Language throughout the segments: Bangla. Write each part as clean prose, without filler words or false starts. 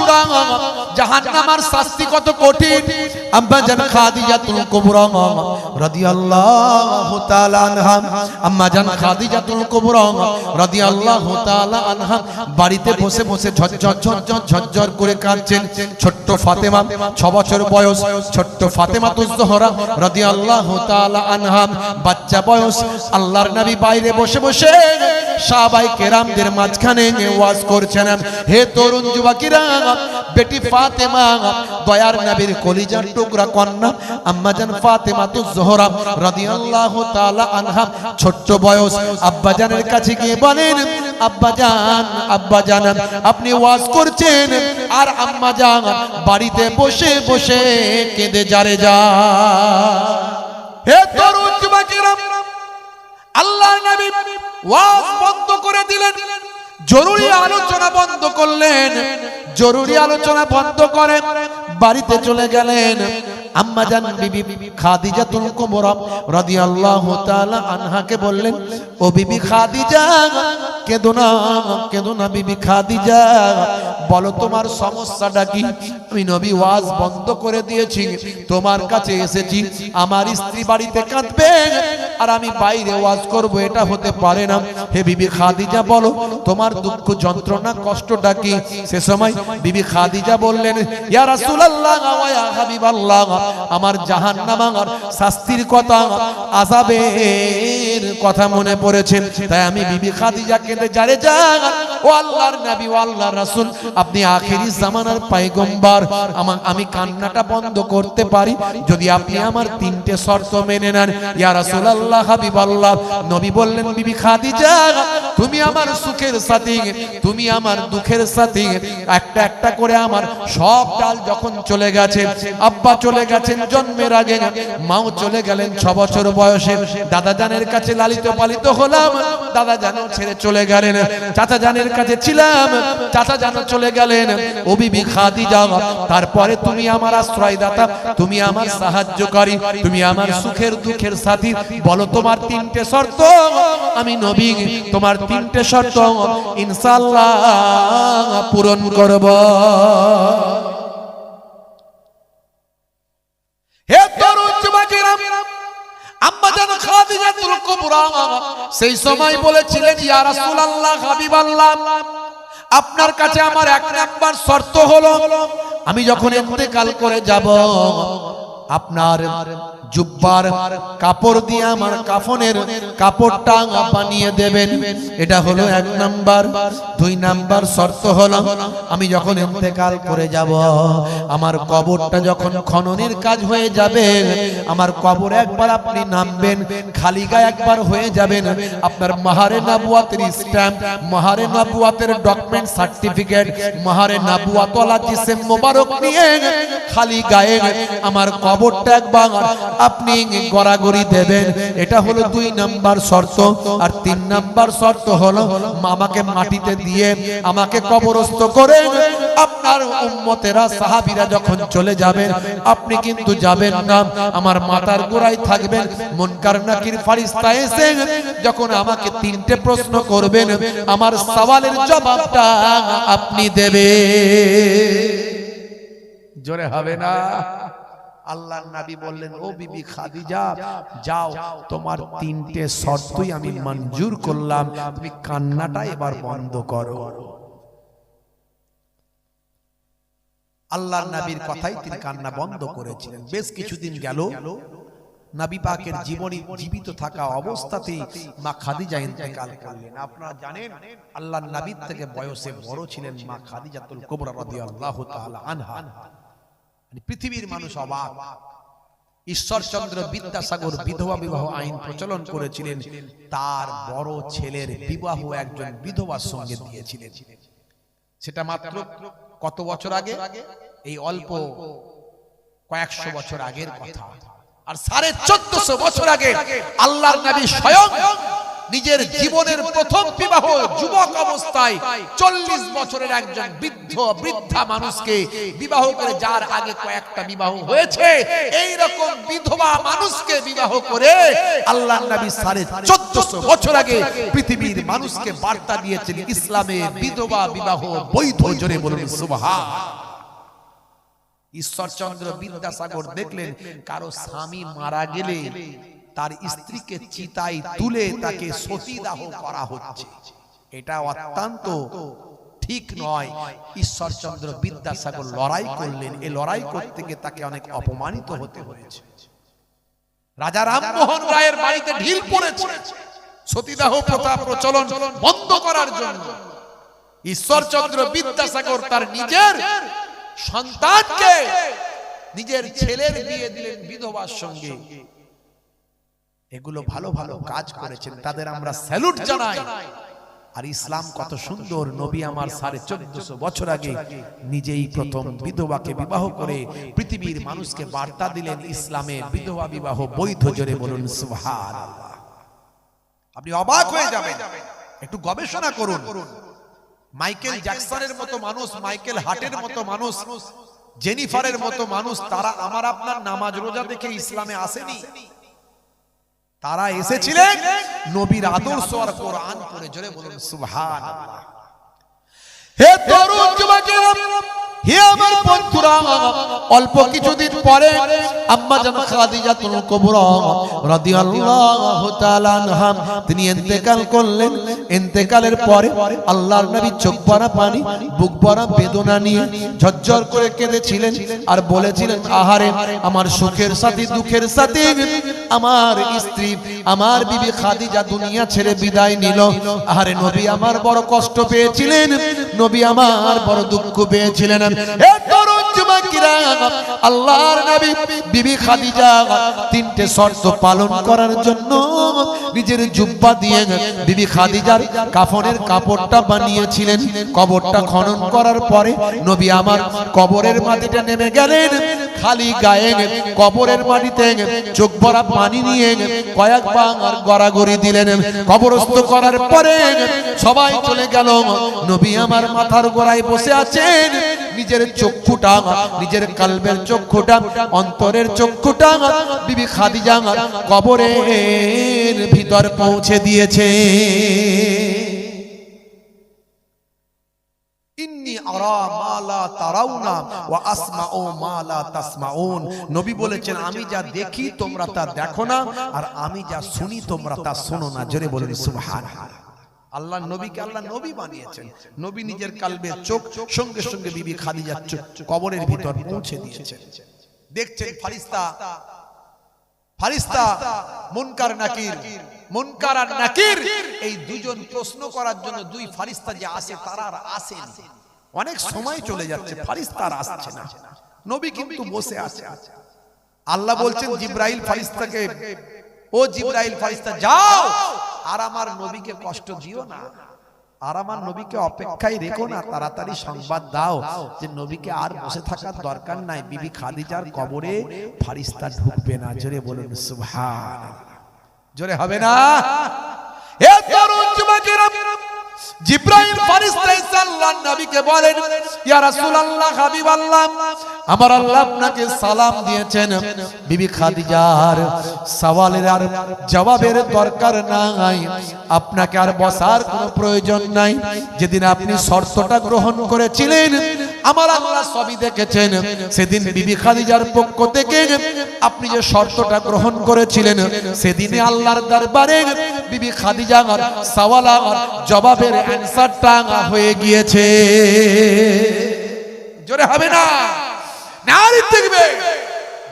চূড়া, জাহান্নামের শাস্তি কত কঠিন। আম্মা জান খাদিজাতুল কুবরা রাদিয়াল্লাহু তাআলা আনহা, আম্মা জান খাদিজাতুল কুবরা রাদিয়াল্লাহু তাআলা আনহা বাড়িতে বসে বসে ঝরঝর করে কাঁদছেন। ছোট্ট ফাতেমা 6 বছর বয়স, ছোট্ট ফাতেমাতুজ জোহরা রাদিয়াল্লাহু তাআলা আনহা বাচ্চা বয়স। আল্লাহর নবী বাইরে বসে বসে সাহাবায়ে কেরামদের মাঝখানে ওয়াজ করছেন। হে তরুণ যুবকেরা, বেটি ফাতেমা দয়ার নবীর কলিজার টুকরা কন্যা আম্মা জান ফাতেমাতুজ জোহরা রাদিয়াল্লাহু তাআলা আনহা ছোট্ট বয়স আব্বা জানের কাছে গিয়ে বলেন, আব্বা জান আপনি ওয়াজ করছেন আর আম্মা জান বাড়িতে বসে বসে কেঁদে যারে যা। হে তরুণ যুবকেরা, আল্লাহর নবী ওয়াজ বন্ধ করে দিলেন, জরুরি আলোচনা বন্ধ করলেন। জরুরি আলোচনা বন্ধ করে বাড়িতে চলে গেলেন। আম্মা জান বিবি খাদিজাতুল কুবরা রাদিয়াল্লাহু তাআলা আনহাকে বললেন, ও বিবি খাদিজা, কেঁদো না বিবি খাদিজা, বলো তোমার সমস্যাটা কি? আমি নবী ওয়াজ বন্ধ করে দিয়েছি, তোমার কাছে এসেছি। আমার স্ত্রী বাড়িতে কাঁদবে আর আমি বাইরে ওয়াজ করব, এটা হতে পারে না। হে বিবি খাদিজা, বলো তোমার দুঃখ যন্ত্রণা কষ্টটা কি? সে সময় বিবি খাদিজা বললেন, ইয়া রাসূলুল্লাহ ওয়া ইয়া হাবিবাল্লাহ, আমার জাহান্নামের শাস্তির কথা, আযাবের কথা মনে পড়েছে, তাই আমি বিবি খাদিজা কেঁদে যারে যা। ও আল্লাহর নবী, ও আল্লাহর রাসূল, আপনি আখেরি জামানার পয়গম্বর, আমি কান্নাটা বন্ধ করতে পারি যদি আপনি আমার 3টে শর্ত মেনে নেন। ইয়া রাসূলুল্লাহ, হাবিবাল্লাহ। নবী বললেন, বিবি খাদিজা, তুমি আমার সুখের সাথী, তুমি আমার দুঃখের সাথী। একটা একটা করে আমার সব ডাল যখন চলে গেছে, আব্বা চলে গেছেন জন্মের আগে, মাও চলে গেলেন 6 বছর বয়সে, দাদা জানের কাছে লালিত পালিত হলাম, দাদা জানও ছেড়ে চলে গেলেন, চাচা জানের কাছে ছিলাম, চাচা জানও চলে গেলেন। ও বিবি খাদিজা, তারপরে তুমি আমার আশ্রয়দাতা, তুমি আমার সাহায্যকারী, তুমি আমার সুখের দুঃখের সাথী। বলো তোমার 3টে শর্ত, আমি নবী তোমার 3টে শর্ত ইনশাআল্লাহ পূরণ করব। হে তরুণ যুবকেরা, আম্মা জান খাদিজাতুল কুবরা সেই সময় বলেছিলেন, ইয়া রাসূলুল্লাহ, হাবিবাল্লাহ, আপনার কাছে আমার 1 নাম্বার শর্ত হলো, আমি যখন ইন্তেকাল করে যাব, আপনার জুব্বার কাপড় দিয়ে আমার কাফনের কাপড়টা বানিয়ে দেবেন। এটা হলো 1 নাম্বার। 2 নাম্বার শর্ত হলো, আমি যখন ইন্তেকাল করে যাব, আমার কবরটা যখন খননের কাজ হয়ে যাবে, আমার কবর একবার আপনি নামবেন, খালি গায়ে একবার হয়ে যাবেন, আপনার মাহারে নবুয়াতের স্ট্যাম্প, মাহারে নবুয়াতের ডকুমেন্ট সার্টিফিকেট, মাহারে নবুয়াতওয়ালা জিসম মোবারক নিয়ে খালি গায়ে আমার কবরটা একবার আপনি গড়াগড়ি দেবেন। এটা হলো 2 নাম্বার শর্ত। আর 3 নাম্বার শর্ত হলো, আমাকে মাটিতে দিয়ে আমাকে কবরস্থ করে আপনার উম্মতেরা সাহাবীরা যখন চলে যাবেন, আপনি কিন্তু যাবেন না, আমার মাথার গোড়ায় থাকবেন। মুনকার নাকির ফেরেশতা এসে যখন আমাকে 3টে প্রশ্ন করবেন, আমার সওয়ালের জবাবটা আপনি দেবেন। জোরে হবে না? আল্লাহর নবী বললেন, ও বিবি খাদিজা, যাও, তোমার 3টে শর্তই আমি মঞ্জুর করলাম, তুমি কান্নাটা এবার বন্ধ করো। আল্লাহর নবীর কথাই তিনি কান্না বন্ধ করেছিলেন। বেশ কিছুদিন গেল, নবী পাকের জীবনী জীবিত থাকা অবস্থাতেই মা খাদিজা ইন্তেকাল করলেন। আপনারা জানেন, আল্লাহর নবীর থেকে বয়সে বড় ছিলেন মা খাদিজাতুল কুবরা রাদিয়াল্লাহু তাআলা আনহা। পৃথিবীর মানুষ অবাক। ঈশ্বরচন্দ্র বিদ্যাসাগর বিধবা বিবাহ আইন প্রচলন করেছিলেন, তার বড় ছেলের বিবাহ একজন বিধবার সঙ্গে দিয়েছিলেন। সেটা মাত্র কত বছর আগে? এই অল্প কয়েকশো বছর আগের কথা। আর 1450 বছর আগে আল্লাহর নবী স্বয়ং নিজের জীবনের প্রথম বিবাহ যুবক অবস্থায় 40 বছরের একজন বৃদ্ধা মানুষকে বিবাহ করে, যার আগে কয়েকটা বিবাহ হয়েছে, এই রকম বিধবা মানুষকে বিবাহ করে আল্লাহর নবী 1450 বছর আগে পৃথিবীর মানুষকে বার্তা দিয়েছেন ইসলামে বিধবা বিবাহ বৈধ। জোরে বলুন সুবহানাল্লাহ। ঈশ্বরচন্দ্র বিদ্যাসাগর দেখলেন কারো স্বামী মারা গেলে তার স্ত্রীকে চিতায় তুলে তাকে সতীদাহ করা হচ্ছে, এটা অত্যন্ত ঠিক নয়। ঈশ্বরচন্দ্র বিদ্যাসাগর লড়াই করলেন, এই লড়াই করতে গিয়ে তাকে অনেক অপমানিত হতে হয়েছে। রাজা রামমোহন রায়ের বাড়িতে ঢিল পড়েছে সতীদাহ প্রথা প্রচলন বন্ধ করার জন্য। ঈশ্বরচন্দ্র বিদ্যাসাগর তার নিজের সন্তানকে, নিজের ছেলের বিয়ে দিলেন বিধবার সঙ্গে। এগুলো ভালো ভালো কাজ করেছেন, তাদের আমরা স্যালুট জানাই। আর ইসলাম কত সুন্দর, নবী আমার 1450 বছর আগে নিজেই প্রথম বিধবাকে বিবাহ করে পৃথিবীর মানুষকে বার্তা দিলেন ইসলামে বিধবা বিবাহ বৈধ। জোরে বলুন সুবহানাল্লাহ। আপনি অবাক হয়ে যাবেন, একটু গবেষণা করুন। মাইকেল জ্যাকসনের মতো মানুষ, মাইকেল হার্টের মতো মানুষ, জেনিফারের মতো মানুষ, তারা আমার আপনার নামাজ রোজা দেখে ইসলামে আসেনি। তারা এসেছিলেন নবীর আদর্শ আর কোরআন পড়ে। জোরে বলুন সুবহানাল্লাহ। হে তরুণ যুবকেরা, হে আমার বন্ধুরা, অল্প কিছুদিন পরে আম্মা জান খাদিজাতুল কুবরা রাদিয়াল্লাহু তাআলা আনহা তিনি ইন্তেকাল করলেন। ইন্তেকালের পরে আল্লাহর নবী চোখ ভরা পানি, বুক ভরা বেদনা নিয়ে ঝরঝর করে কেঁদেছিলেন আর বলেছিলেন, আহারে আমার সুখের সাথী দুঃখের সাথী আমার স্ত্রী আমার বিবি খাদিজা দুনিয়া ছেড়ে বিদায় নিল। আহারে নবী আমার বড় কষ্ট পেয়েছিলেন, নবী আমার বড় দুঃখ পেয়েছিলেন। হে তরুণ যুবকেরা, আল্লাহর নবী বিবি খাদিজা তিনটে শর্ত পালন করার জন্য নিজের জুব্বা দিয়ে বিবি খাদিজার কাফনের কাপড়টা বানিয়েছিলেন। কবরটা খনন করার পরে নবী আমার কবরের মাটিতে নেমে গেলেন, খালি গায়ে কবরের মাটিতে চোখ ভরা পানি নিয়ে কয়েকবার গড়াগড়ি দিলেন। কবরস্থ করার পরে সবাই চলে গেল, নবী আমার মাথার গোড়ায় বসে আছেন। নিজের চক্ষুটা, নিজের কলবের চক্ষুটা, অন্তরের চক্ষুটা বিবি খাদিজা কবরের ভিতর পৌঁছে দিয়েছে। ইন্নী আরা মা লা তারাউনা ওয়া আসমাউ মা লা তাসমাউন। নবী বলেছেন, আমি যা দেখি তোমরা তা দেখো না, আর আমি যা শুনি তোমরা তা শোনো না। জোরে বলুন সুবহানাল্লাহ। আল্লাহ নবীকে আল্লাহ নবী বানিয়েছেন। নবী নিজের কালবে চোখ সঙ্গে সঙ্গে বিবি খাদিজার কবরের ভিতর পৌঁছে দিয়েছেন। দেখছেন ফারিস্তা মুনকার নাকির, মুনকার আর নাকির, এই দুজন প্রশ্ন করার জন্য দুই ফারিস্তা যে আসে তারা আর আসেনি। অনেক সময় চলে যাচ্ছে, ফারিস্তা আর আসছে না, নবী কিন্তু বসে আছে। আল্লাহ বলছেন জিবরাইল ফারিস্তাকে, ও জিবরাইল ফারিস্তা যাও, আর আমার নবীকে কষ্ট দিও না, আর আমার নবীকে অপেক্ষায় রেখো না, তাড়াতাড়ি সংবাদ দাও যে নবীকে আর বসে থাকার দরকার নাই, বিবি খাদিজার কবরে ফারিস্তা ঢুকবে না। জোরে বলুন সুবহানাল্লাহ। জোরে হবে না? হে তরুণ যুবকেরা, জিবরাইল ফারিস্তা এসে আল্লাহর নবীকে বলেন, ইয়া রাসূলুল্লাহ, হাবিবাল্লাহ, আমার আল্লাহ আপনাকে সালাম দিয়েছেন। বিবি খাদিজার সওয়ালের আর জবাবের দরকার নাই, আপনাকে আর বসার কোনো প্রয়োজন নাই। যেদিন আপনি শর্তটা গ্রহণ করেছিলেন আমার আল্লাহ সবই দেখেছেন। সেদিন বিবি খাদিজার পক্ষ থেকে আপনি যে শর্তটা গ্রহণ করেছিলেন, সেদিনে আল্লাহর দরবারে বিবি খাদিজার সওয়াল আর জবাবের অ্যানসারটা হয়ে গিয়েছে। জোরে হবে না? নারী দেখবে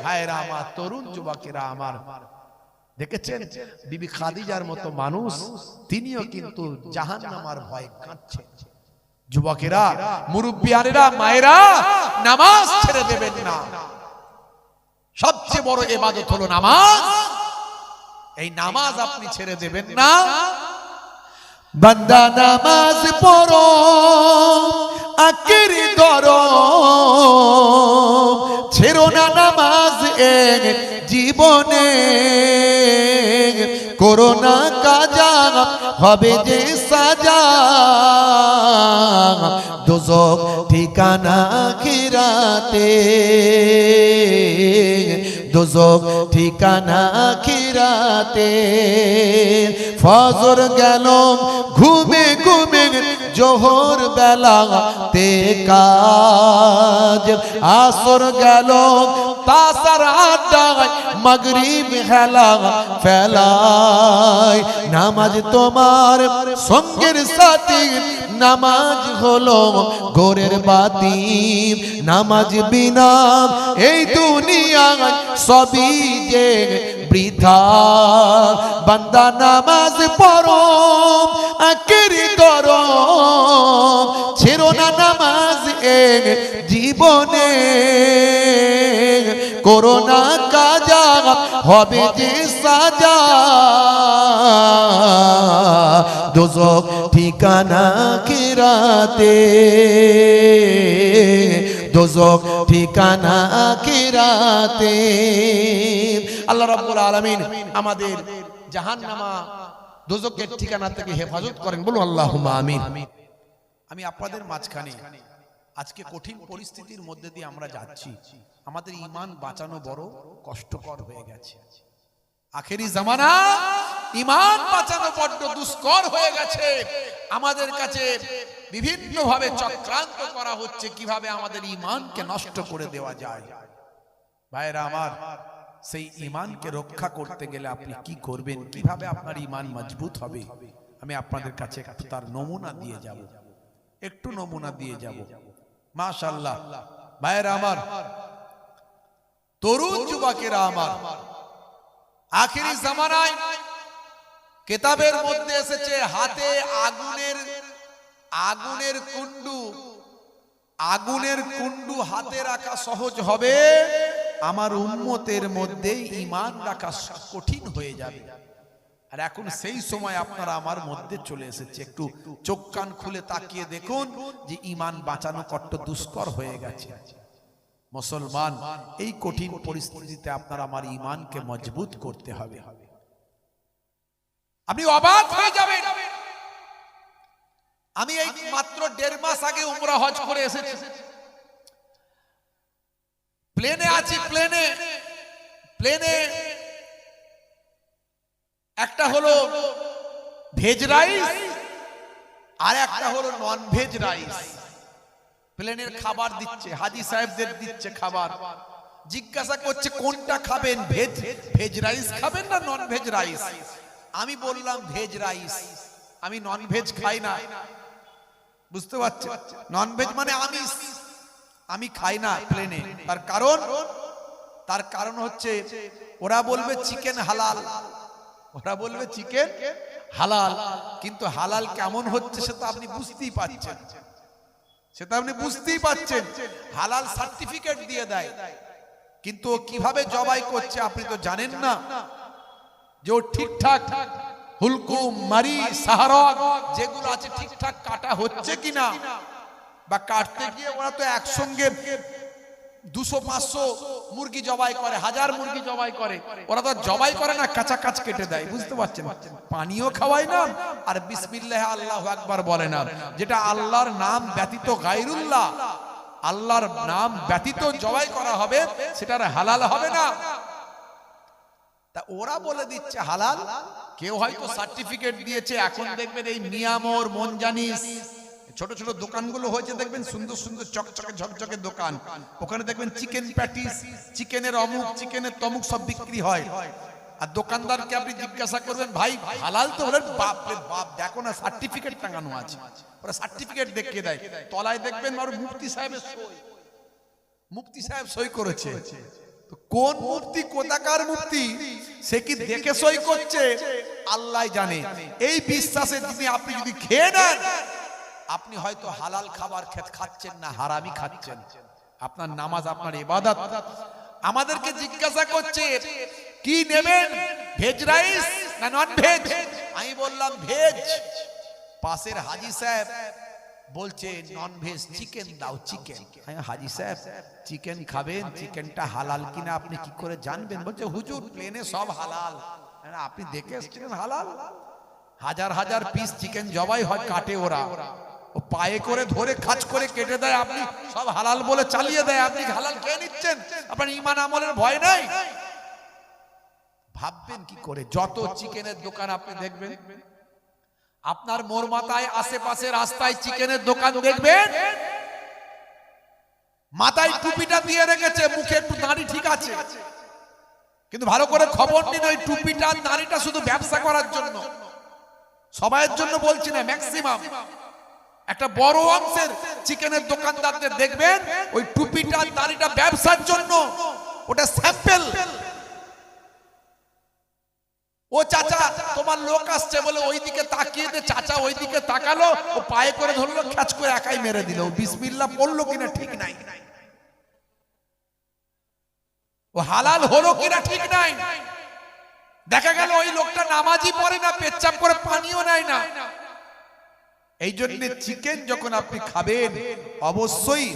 ভাইরা আমার, তরুণ যুবকেরা আমার, দেখেছেন বিবি খাদিজার মতো মানুষ তিনিও কিন্তু জাহান্নামের ভয়ে কাঁদছেন। যুবকেরা, মুরব্বিয়ানেরা, মায়েরা, নামাজ ছেড়ে দেবেন না। সবচেয়ে বড় ইবাদত হলো নামাজ। এই নামাজ আপনি ছেড়ে দেবেন না। বান্দা নামাজ পড়ো, আকিরি ধরো, ছেড়ো না নামাজ এক জীবনে, করো না কাজা হবে যে সাজা, দোজখ ঠিকানা আখিরাতে, দোজখ ঠিকানা আখিরাতে। ফজর গেল ঘুমে ঘুমে জোহর বেলাতে কাজ, আসর গেল তাসার আড্ডায়, মাগরিব হেলা ফেলায়। নামাজ তোমার সঙ্গের সাথী, নামাজ হলো ঘোরের বাতি, নামাজ বিনা এই দুনিয়ায় সবই যে বৃথা। বান্দা নামাজ পড়ো আখেরি ধরো, ছেড়ো না নামাজ এক জীবনে, করো না কাজা হবে যে সাজা, দোজখ ঠিকানা আখিরাতে, দোজখ ঠিকানা আখিরাতে। আল্লাহ রাব্বুল আলামিন আমাদের জাহান্নামা দোজখের ঠিকানা থেকে হেফাজত করেন, বলুন আল্লাহুম্মা আমিন। আমি আপনাদের মাঝখানে আজকে কঠিন পরিস্থিতির মধ্যে দিয়ে আমরা যাচ্ছি, আমাদের ঈমান বাঁচানো বড় কষ্টকর হয়ে গেছে। আখেরি জামানা, ঈমান বাঁচানো বড় দুষ্কর হয়ে গেছে। আমাদের কাছে বিভিন্ন ভাবে চক্রান্ত করা হচ্ছে কিভাবে আমাদের ঈমানকে নষ্ট করে দেওয়া যায়। ভাইরা আমার, সেই ঈমানকে রক্ষা করতে গেলে আপনি কি করবেন, কিভাবে আপনার ঈমান মজবুত হবে, আমি আপনাদের কাছে তার নমুনা দিয়ে যাব, একটু নমুনা দিয়ে যাব। মাশাআল্লাহ ভাইরা আমার, তরুণ যুবকেরা আমার, আখেরি জামানায় কিতাবের মধ্যে এসেছে হাতে আগুনের কুণ্ডু হাতে রাখা সহজ হবে, আমার উম্মতের মধ্যে ঈমান রাখা কঠিন হয়ে যাবে। আর এখন সেই সময় আপনারা আমার মধ্যে চলে এসেছে। একটু চোখ কান খুলে তাকিয়ে দেখুন যে ঈমান বাঁচানো কত দুষ্কর হয়ে গেছে। মুসলমান, এই কঠিন পরিস্থিতিতে আপনার আমার ঈমানকে মজবুত করতে হবে। আপনি অবাক হয়ে যাবেন, আমি এই মাত্র 1.5 মাস আগে উমরা হজ করে এসেছি। প্লেনে আছি, প্লেনে একটা হলো ভেজ রাইস আর একটা হলো নন ভেজ রাইস। প্লেনের খাবার দিচ্ছে, হাজী সাহেবদের দিচ্ছে খাবার। জিজ্ঞাসা করছে কোনটা খাবেন, ভেজ রাইস খাবেন না নন ভেজ রাইস? আমি বললাম ভেজ রাইস, আমি নন ভেজ খাই না। বুঝতে পারছেন, নন ভেজ মানে আমি খাই না প্লেনে। তার কারণ হচ্ছে ওরা বলবে চিকেন হালাল, কিন্তু হালাল কেমন হচ্ছে সেটা আপনি বুঝতেই পারছেন, হালাল সার্টিফিকেট দিয়ে দেয়, কিন্তু কিভাবে জবাই করছে আপনি তো জানেন না যে ও ঠিকঠাক হুলকুম, মারি, সাহারক যেগুলো আছে ঠিকঠাক কাটা হচ্ছে কিনা। বা কাটতে গিয়ে ওরা তো একসঙ্গে 200-500 মুরগি জবাই করে, 1000 মুরগি জবাই করে। ওরা তো জবাই করে না, কাঁচা কাঁচ কেটে দেয়। বুঝতে পারছেন, পানিও খাওয়ায় না আর বিসমিল্লাহ আল্লাহু আকবার বলে না। যেটা আল্লাহর নাম ব্যতীত গায়রুল্লাহ, আল্লাহর নাম ব্যতীত জবাই করা হবে, সেটার হালাল হবে না। তা ওরা বলে দিচ্ছে হালাল, কেউ হয়তো সার্টিফিকেট দিয়েছে। এখন দেখবেন এই মিয়ামর, মনজানিস ছোট ছোট দোকানগুলো হয়েছে, দেখবেন সুন্দর সুন্দর চকচকে ঝকঝকে দোকান। ওখানে দেখবেন চিকেন প্যাটিস, চিকেনের অমুক, চিকেনের তমুক সব বিক্রি হয়। আর দোকানদারকে আপনি জিজ্ঞাসা করবেন ভাই হালাল তো? বলেন বাপ রে বাপ, দেখো না সার্টিফিকেট টাঙানো আছে। ওরা সার্টিফিকেট দেখিয়ে দেয়, তলায় দেখবেন আর মুফতি সাহেব সই করেছে। কোন মুফতি, কোথাকার মুফতি, সে কি দেখে সই করছে আল্লাহ জানে। এই বিশ্বাসে আপনি যদি খেয়ে নেন, আপনি হয়তো হালাল খাবার খাচ্ছেন না, হারামি খাচ্ছেন। আপনার নামাজ, আপনার ইবাদত। আমাদেরকে জিজ্ঞাসা করছে কি নেবেন, ভেজ রাইস না নন ভেজ? আমি বললাম ভেজ। পাশের হাজী সাহেব বলছে নন ভেজ, চিকেন দাও, চিকেন। হাজী সাহেব চিকেন খাবেন, চিকেনটা হালাল কিনা আপনি কি করে জানবেন? বলছে হুজুর প্লেনে সব হালাল। আপনি দেখে এসেছিলেন হালাল? হাজার হাজার পিস চিকেন জবাই হয়, কাটে ওরা, ও পায়ে করে ধরে খাঁচ করে কেটে দেয়, আপনি সব হালাল বলে চালিয়ে দেয়, আপনি হালাল খেয়ে নিচ্ছেন, আপনার ঈমান আমলের ভয় নাই। ভাববেন কি করে? যত চিকেনের দোকান আপনি দেখবেন, আপনার মোর মাথায় আশেপাশে রাস্তায় চিকেনের দোকান দেখবেন, মাথায় টুপিটা দিয়ে রেখেছে, মুখে একটু দাড়ি ঠিক আছে, কিন্তু ভালো করে খবর নিন ওই টুপিটা দাড়িটা শুধু ব্যবসা করার জন্য। সবাইয়ের জন্য বলছি না, ম্যাক্সিমাম একটা বড় অংশের চিকেনের দোকানদারদের দেখবেন ওই টুপিটা দাড়িটা ব্যবসার জন্য, ওটা স্যাম্পল। ও চাচা তোমার লোক আসছে বলে ওইদিকে তাকিয়ে দে, চাচা ওইদিকে তাকালো, ও পায়ে করে ধরলো, খ্যাচ করে একাই মেরে দিল, বিসমিল্লাহ পড়লো কিনা ঠিক নাই, ও হালাল হলো কিনা ঠিক নাই। দেখা গেল ওই লোকটা নামাজই পড়ে না, পেচ্ছাপ করে পানিও নেয় না। এই জন্য চিকেন যখন আপনি খাবেন অবশ্যই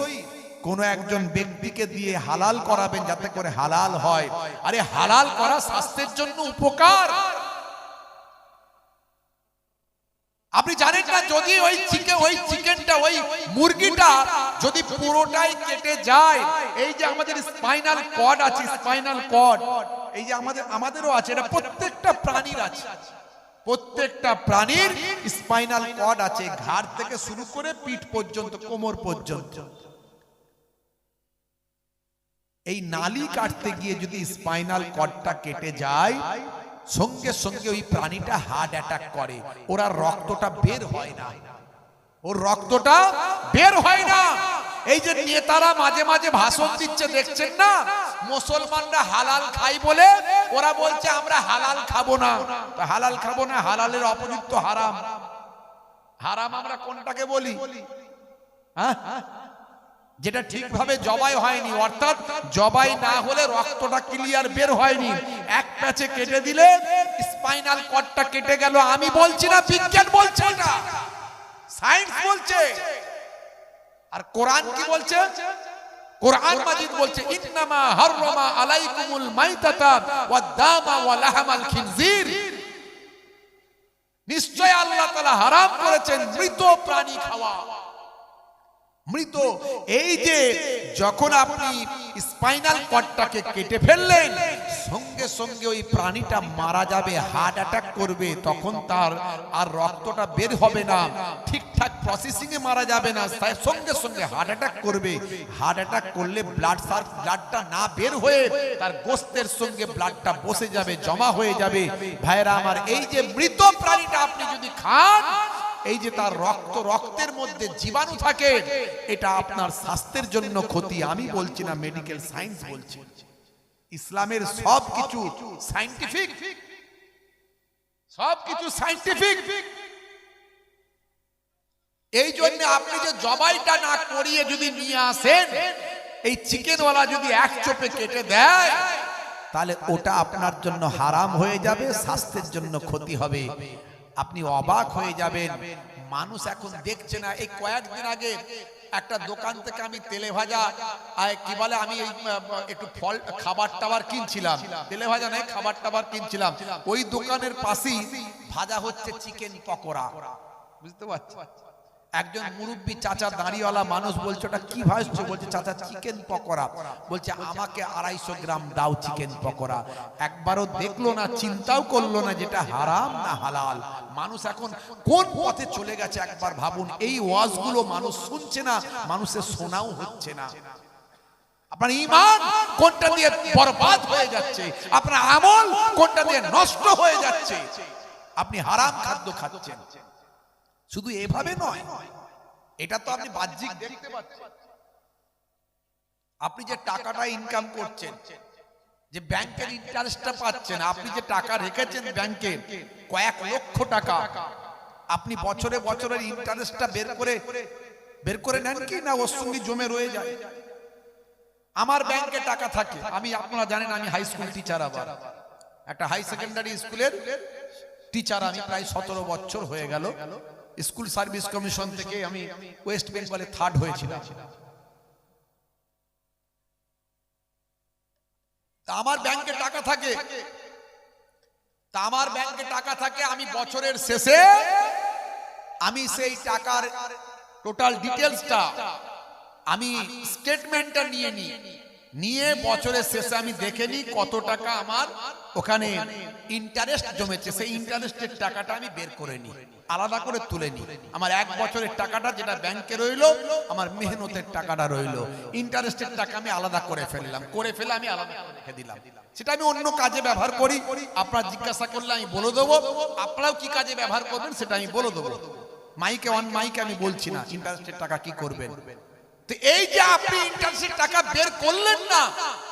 কোন একজন ব্যক্তিকে দিয়ে হালাল করাবেন, যাতে করে হালাল হয়। আরে হালাল করা স্বাস্থ্যের জন্য উপকার। আপনি জানেন না, যদি ওই চিকেনটা ওই মুরগিটা যদি পুরোটাই কেটে যায়, এই যে আমাদের স্পাইনাল কর্ড আছে, স্পাইনাল কর্ড এই যে আমাদেরও আছে, এটা প্রত্যেকটা প্রাণীর আছে, প্রত্যেকটা প্রাণীর স্পাইনাল কর্ড আছে, ঘাড় থেকে শুরু করে পিঠ পর্যন্ত, কোমর পর্যন্ত। এই নালি কাটতে গিয়ে যদি স্পাইনাল কর্ডটা কেটে যায়, সঙ্গে সঙ্গে ওই প্রাণীটা হার্ট অ্যাটাক করে, ওরা রক্তটা বের হয় না, ওর রক্তটা বের হয় না। এই যে নেতারা মাঝে মাঝে ভাষণ দিচ্ছে দেখছেন না, মুসলমানরা হালাল খাই বলে ওরা বলছে আমরা হালাল খাবো না। হালাল খাবো না, হালালের অপোজিট তো হারাম। হারাম আমরা কোনটাকে বলি? হ্যাঁ, যেটা ঠিকভাবে জবাই হয়নি, অর্থাৎ জবাই না হলে রক্তটা ক্লিয়ার বের হয়নি, এক প্যাচে কেটে দিলে স্পাইনাল কর্ডটা কেটে গেল। আমি বলছি না, বিজ্ঞান বলছে, এটা সায়েন্স বলছে। আর কোরআন কি বলছে? কোরআন মাজিদ বলছে ইন্নামা হাররামা আলাইকুমুল মাইতাতা ওয়াদ দামা ওয়া লাহমাল খিনজির, নিশ্চয় আল্লাহ তাআলা হারাম করেছেন মৃত প্রাণী খাওয়া। মৃত, এই যে যখন আপনি স্পাইনাল কর্ডটাকে কেটে ফেললেন, সঙ্গে সঙ্গে ওই প্রাণীটা মারা যাবে, হার্ট অ্যাটাক করবে, তখন তার আর রক্তটা বের হবে না, ঠিকঠাক প্রসেসিং এ মারা যাবে না, সঙ্গে সঙ্গে হার্ট অ্যাটাক করবে। হার্ট অ্যাটাক করলে ব্লাডটা না বের হয়ে তার গোস্তের সঙ্গে ব্লাডটা বসে যাবে, জমা হয়ে যাবে। ভাইরা আমার, এই যে মৃত প্রাণীটা আপনি যদি খান, এই যে তার রক্তের মধ্যে জীবাণু থাকে, এটা আপনার স্বাস্থ্যের জন্য ক্ষতি। আমি বলছি না, মেডিকেল সায়েন্স বলছে। ইসলামের সবকিছু সায়েন্টিফিক, সবকিছু সায়েন্টিফিক। এই জন্য আপনি যে জবাইটা না করিয়ে যদি নিয়ে আসেন, এই চিকেনওয়ালা যদি এক চোপে কেটে দেয়, তাহলে ওটা আপনার জন্য হারাম হয়ে যাবে, স্বাস্থ্যের জন্য ক্ষতি হবে। আপনি অবাক হয়ে যাবেন, মানুষ এখন দেখছে না। এই কয়েকদিন আগে একটা দোকান থেকে আমি তেলে ভাজা কি বলে, আমি একটু ফল খাবার টাবার কিনছিলাম, তেলে ভাজা নয়, খাবার টাবার কিনছিলাম। ওই দোকানের পাশেই ভাজা হচ্ছে চিকেন পকোড়া, বুঝতে পারছেন? একজন মুরব্বী চাচা, দাঁড়িওয়ালা মানুষ বলছে ওটা কি ভাজছো? বলছে চাচা চিকেন পকোড়া। বলছে আমাকে 250 গ্রাম দাও চিকেন পকোড়া। একবারও দেখলো না, চিন্তাও করলো না যেটা হারাম না হালাল। মানুষ এখন কোন পথে চলে গেছে একবার ভাবুন। এই ওয়াজগুলো মানুষ শুনছে না, মানুষের শোনাও হচ্ছে না। আপনার ঈমান কোনটা দিয়ে বরবাদ হয়ে যাচ্ছে, আপনার আমল কোনটা দিয়ে নষ্ট হয়ে যাচ্ছে। আপনি হারাম খাদ্য খাচ্ছেন। শুধু এভাবে নয়, এটা তো আপনি বাহ্যিক দেখতে পাচ্ছেন। আপনি যে টাকাটা ইনকাম করছেন, যে ব্যাংকের ইন্টারেস্টটা পাচ্ছেন, আপনি যে টাকা রেখেছেন ব্যাংকে কয়েক লক্ষ টাকা, আপনি বছরে বছরের ইন্টারেস্টটা বের করে নেন কি না ওর সঙ্গে জমে রয়ে যায়? আমার ব্যাংকে টাকা থাকে, আমি, আপনারা জানেন আমি হাই স্কুল টিচার, আবার একটা হাই সেকেন্ডারি স্কুলের টিচার আমি, প্রায় 17 বছর হয়ে গেল। স্কুল সার্ভিস কমিশন থেকে আমি ওয়েস্ট বেঙ্গলে 3rd হয়েছিলাম। আমার ব্যাংকে টাকা থাকে, তা আমার ব্যাংকে টাকা থাকে, আমি বছরের শেষে আমি সেই টাকার টোটাল ডিটেলসটা আমি স্টেটমেন্টটা নিয়ে বছরের শেষে আমি দেখে নিই কত টাকা আমার ওখানে ইন্টারেস্ট জমেছে। সেই ইন্টারেস্টের টাকাটা আমি বের করে নিই, আলাদা করে তুলে নিই। আমার এক বছরের টাকাটা যেটা ব্যাংকে রইলো, আমার মেহনতের টাকাটা রইলো, ইন্টারেস্টের টাকা আমি আলাদা করে ফেলে আমি আলাদা করে রেখে দিলাম। সেটা আমি অন্য কাজে ব্যবহার করি। আপনারা জিজ্ঞাসা করলে আমি বলে দেবো, আপনারাও কি কাজে ব্যবহার করবেন সেটা আমি বলে দেবো। মাইকে অন মাইকে আমি বলছি না ইন্টারেস্টের টাকা কি করবেন। তো এই যে আপনি ইন্টারেস্টের টাকা বের করলেন না,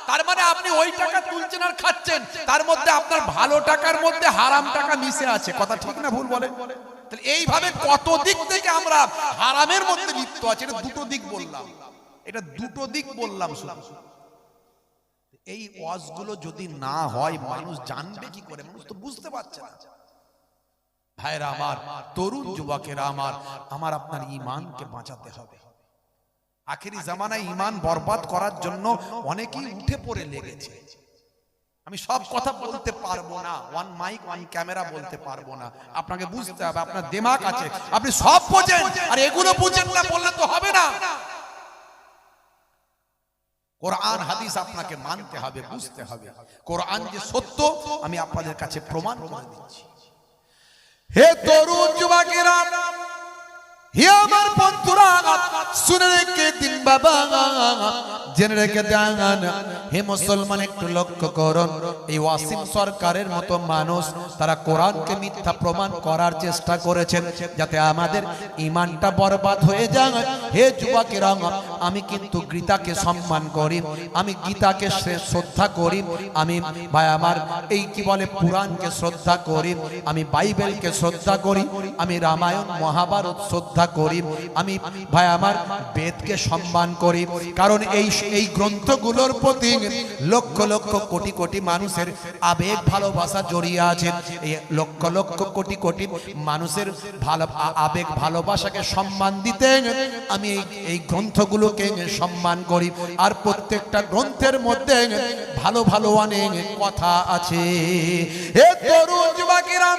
তার মানে আপনি ওই টাকা তুলছেন আর খাচ্ছেন, তার মধ্যে আপনার ভালো টাকার মধ্যে হারাম টাকা মিশে আছে। কথা ঠিক না ভুল বলেন? তাহলে এইভাবে কত দিক থেকে আমরা হারামের মধ্যে লিপ্ত আছি। এটা দুটো দিক বললাম শুধু। এই ওয়াজগুলো যদি না হয় মানুষ জানবে কি করে? মানুষ তো বুঝতে পারছে না। ভাইরা আমার, তরুণ যুবকেরা আমার আপনার ঈমানকে বাঁচাতে হবে। আখেরি জামানায় ঈমান বরবাদ করার জন্য অনেকেই উঠে পড়ে লেগেছে। আমি সব কথা বলতে পারবো না, ওয়ান মাইক ওয়ান ক্যামেরা বলতে পারবো না। আপনাকে বুঝতে হবে, আপনার দিমাগ আছে, আপনি সব বোঝেন, আর এগুলো বুঝেন না বললে তো হবে না। কোরআন হাদিস আপনাকে মানতে হবে, বুঝতে হবে। কোরআন যে সত্য আমি আপনাদের কাছে প্রমাণ করে দিচ্ছি। হে তরুণ যুবকেরা, হে আমার বন্ধুরা, শুনে রেখে দিন বাবা, জেনে রেখে দেন। হে মুসলমান, একটু লক্ষ্য করুন। এই ওয়াসিম সরকারের মতো মানুষ তারা কোরআনকে মিথ্যা প্রমাণ করার চেষ্টা করেছেন যাতে আমাদের ঈমানটা বরবাদ হয়ে যায়। হে যুবকেরা, আমি কিন্তু গীতাকে সম্মান করি, আমি গীতাকে শ্রদ্ধা করি, আমি ভাই আমার এই কি বলে পুরাণকে শ্রদ্ধা করি, আমি বাইবেলকে শ্রদ্ধা করি, আমি রামায়ণ মহাভারত শ্রদ্ধা করি, আমি ভাই আমার বেদকে সম্মান করি। কারণ এই গ্রন্থগুলোর প্রতি লক্ষ লক্ষ কোটি কোটি মানুষের আবেগ ভালোবাসা জড়িয়ে আছে। এই লক্ষ লক্ষ কোটি কোটি মানুষের আবেগ ভালোবাসাকে সম্মান দিতে আমি এই গ্রন্থগুলোকে সম্মান করি। আর প্রত্যেকটা গ্রন্থের মধ্যে ভালো ভালো অনেক কথা আছে। হে তরুণ যুবকেরা,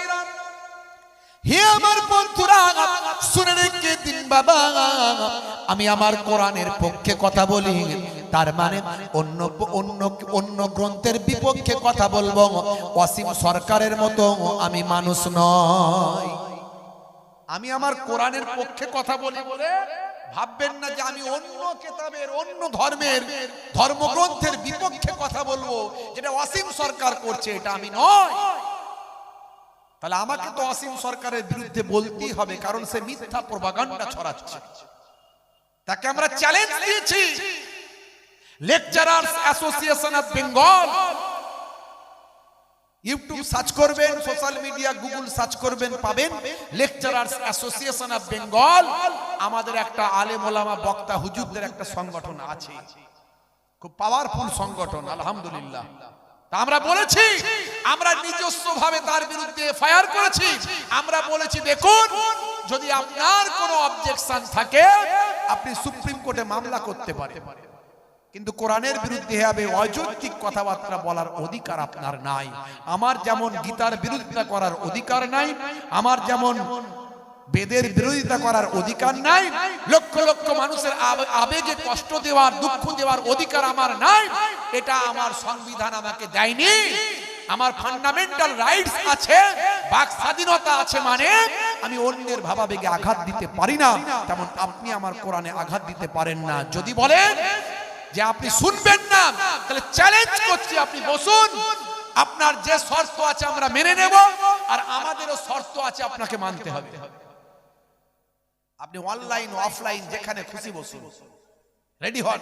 হে আমার বন্ধুরা, শুনে রেখে দিন বাবা, আমি আমার কোরআনের পক্ষে কথা বলি, তার মানে অন্য গ্রন্থের বিপক্ষে কথা বলবো। ওয়াসিম সরকারের মতো আমি মানুষ নই। আমি আমার কোরআনের পক্ষে কথা বলি বলে ভাববেন না যে আমি অন্য কিতাবের, অন্য ধর্মের ধর্মগ্রন্থের বিপক্ষে কথা বলবো, যেটা ওয়াসিম সরকার করছে, এটা আমি নয়। তাহলে আমাকে তো ওয়াসিম সরকারের বিরুদ্ধে বলতেই হবে, কারণ সে মিথ্যা প্রপাগান্ডা ছড়াচ্ছে। তাকে আমরা চ্যালেঞ্জ দিয়েছি। Lecturers association of Bengal, YouTube search করবেন, সোশ্যাল মিডিয়া গুগল সার্চ করবেন, পাবেন লেকচারার্স অ্যাসোসিয়েশন অফ বেঙ্গল। আমাদের একটা আলেম ওলামা বক্তা হুজুরদের একটা সংগঠন আছে, খুব পাওয়ারফুল সংগঠন, আলহামদুলিল্লাহ। আমরা বলেছি, আমরা নিজস্ব ভাবে তার বিরুদ্ধে এফআইআর করেছি। আমরা বলেছি, দেখুন, যদি আপনার কোনো অবজেকশন থাকে আপনি সুপ্রিম কোর্টে মামলা করতে পারেন, কিন্তু কোরআনের বিরুদ্ধে হবে অযৌক্তিক কথাবার্তা বলার অধিকার আপনার নাই। আমার যেমন গীতার বিরোধিতা করার অধিকার নাই, আমার যেমন বেদের বিরোধিতা করার অধিকার নাই, লক্ষ লক্ষ মানুষের আবেগে কষ্ট দেওয়ার, দুঃখ দেওয়ার অধিকার আমার নাই। এটা আমার সংবিধান আমাকে দেয়নি। আমার ফান্ডামেন্টাল রাইটস আছে, বাক স্বাধীনতা আছে, মানে আমি অন্যের ভাবাবেগে আঘাত দিতে পারি না। তেমন আপনি আমার কোরআনে আঘাত দিতে পারেন না। যদি বলেন যে আপনি শুনবেন না, তাহলে চ্যালেঞ্জ করছি, আপনি বসুন, আপনার যে শর্ত আছে আমরা মেনে নেব, আর আমাদেরও শর্ত আছে, আপনাকে মানতে হবে। আপনি অনলাইন অফলাইন যেখানে খুশি বসুন, রেডি হন।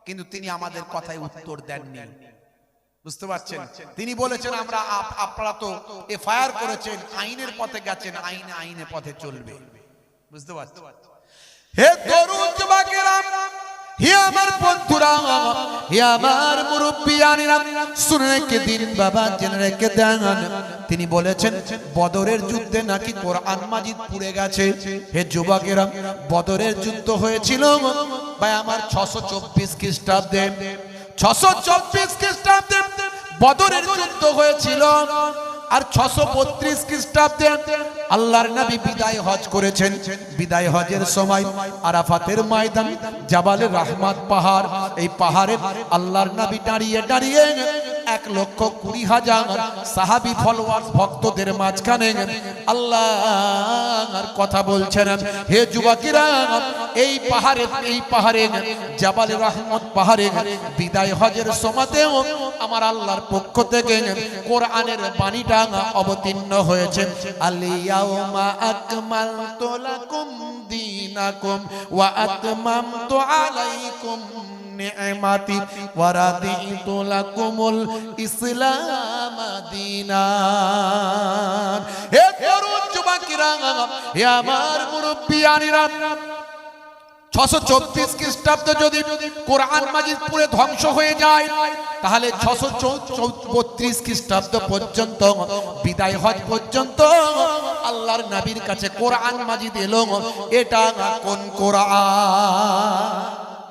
কিন্তু তিনি আমাদের কথায় উত্তর দেননি, বুঝতে পারছেন? তিনি বলেছেন আপনারা তো এফআইআর করেছেন, আইনের পথে গেছেন, আইনের পথে চলবে, বুঝতে পারছেন? হে তরুণ যুবকেরা, হে আমার বন্ধুরা, হে আমার মুরব্বিয়ানেরা, শুনে রেখে দিন বাবা, জেনে রেখে দেন। তিনি বলেছেন বদরের যুদ্ধে নাকি কোরআন মাজিদ পুড়ে গেছে। হে যুবকেরা, বদরের যুদ্ধ হয়েছিল ভাই আমার 624 খ্রিস্টাব্দে। 624 খ্রিস্টাব্দে বদরের যুদ্ধ হয়েছিল। আর 632 খ্রিস্টাব্দে আল্লাহর নবী বিদায় হজ করেছেন। বিদায় হজের সময় আরাফাতের ময়দান জাবালে রহমত পাহাড়, এই পাহাড়ে আল্লাহর নবী দাঁড়িয়ে দাঁড়িয়ে 1,20,000 সাহাবী ফলোয়ার ভক্তদের মাঝখানে আল্লাহর কথা বলছেন। হে যুবকেরা, এই পাহাড়ে জাবালে রহমত পাহাড়ে বিদায় হজের সময়তেও আমার আল্লাহর পক্ষ থেকে কোরআনের বাণীটা অবতীর্ণ হয়েছে। আল-ইয়াউমা আকমালতু লাকুম দীনাকুম ওয়া আতমামতু আলাইকুম নি'মাতি ওয়া রাদিতু লাকুমুল ইসলাম দীনান। হে তরুণ যুবকেরা, হে আমার মুরব্বিয়ানেরা, 634 খ্রিস্টাব্দে যদি কোরআন মাজিদ পুরো ধ্বংস হয়ে যায়, তাহলে 632 খ্রিস্টাব্দ পর্যন্ত বিদায় হজ পর্যন্ত আল্লাহর নবীর কাছে কোরআন মাজিদ এলো। এটা কোন কোরআন?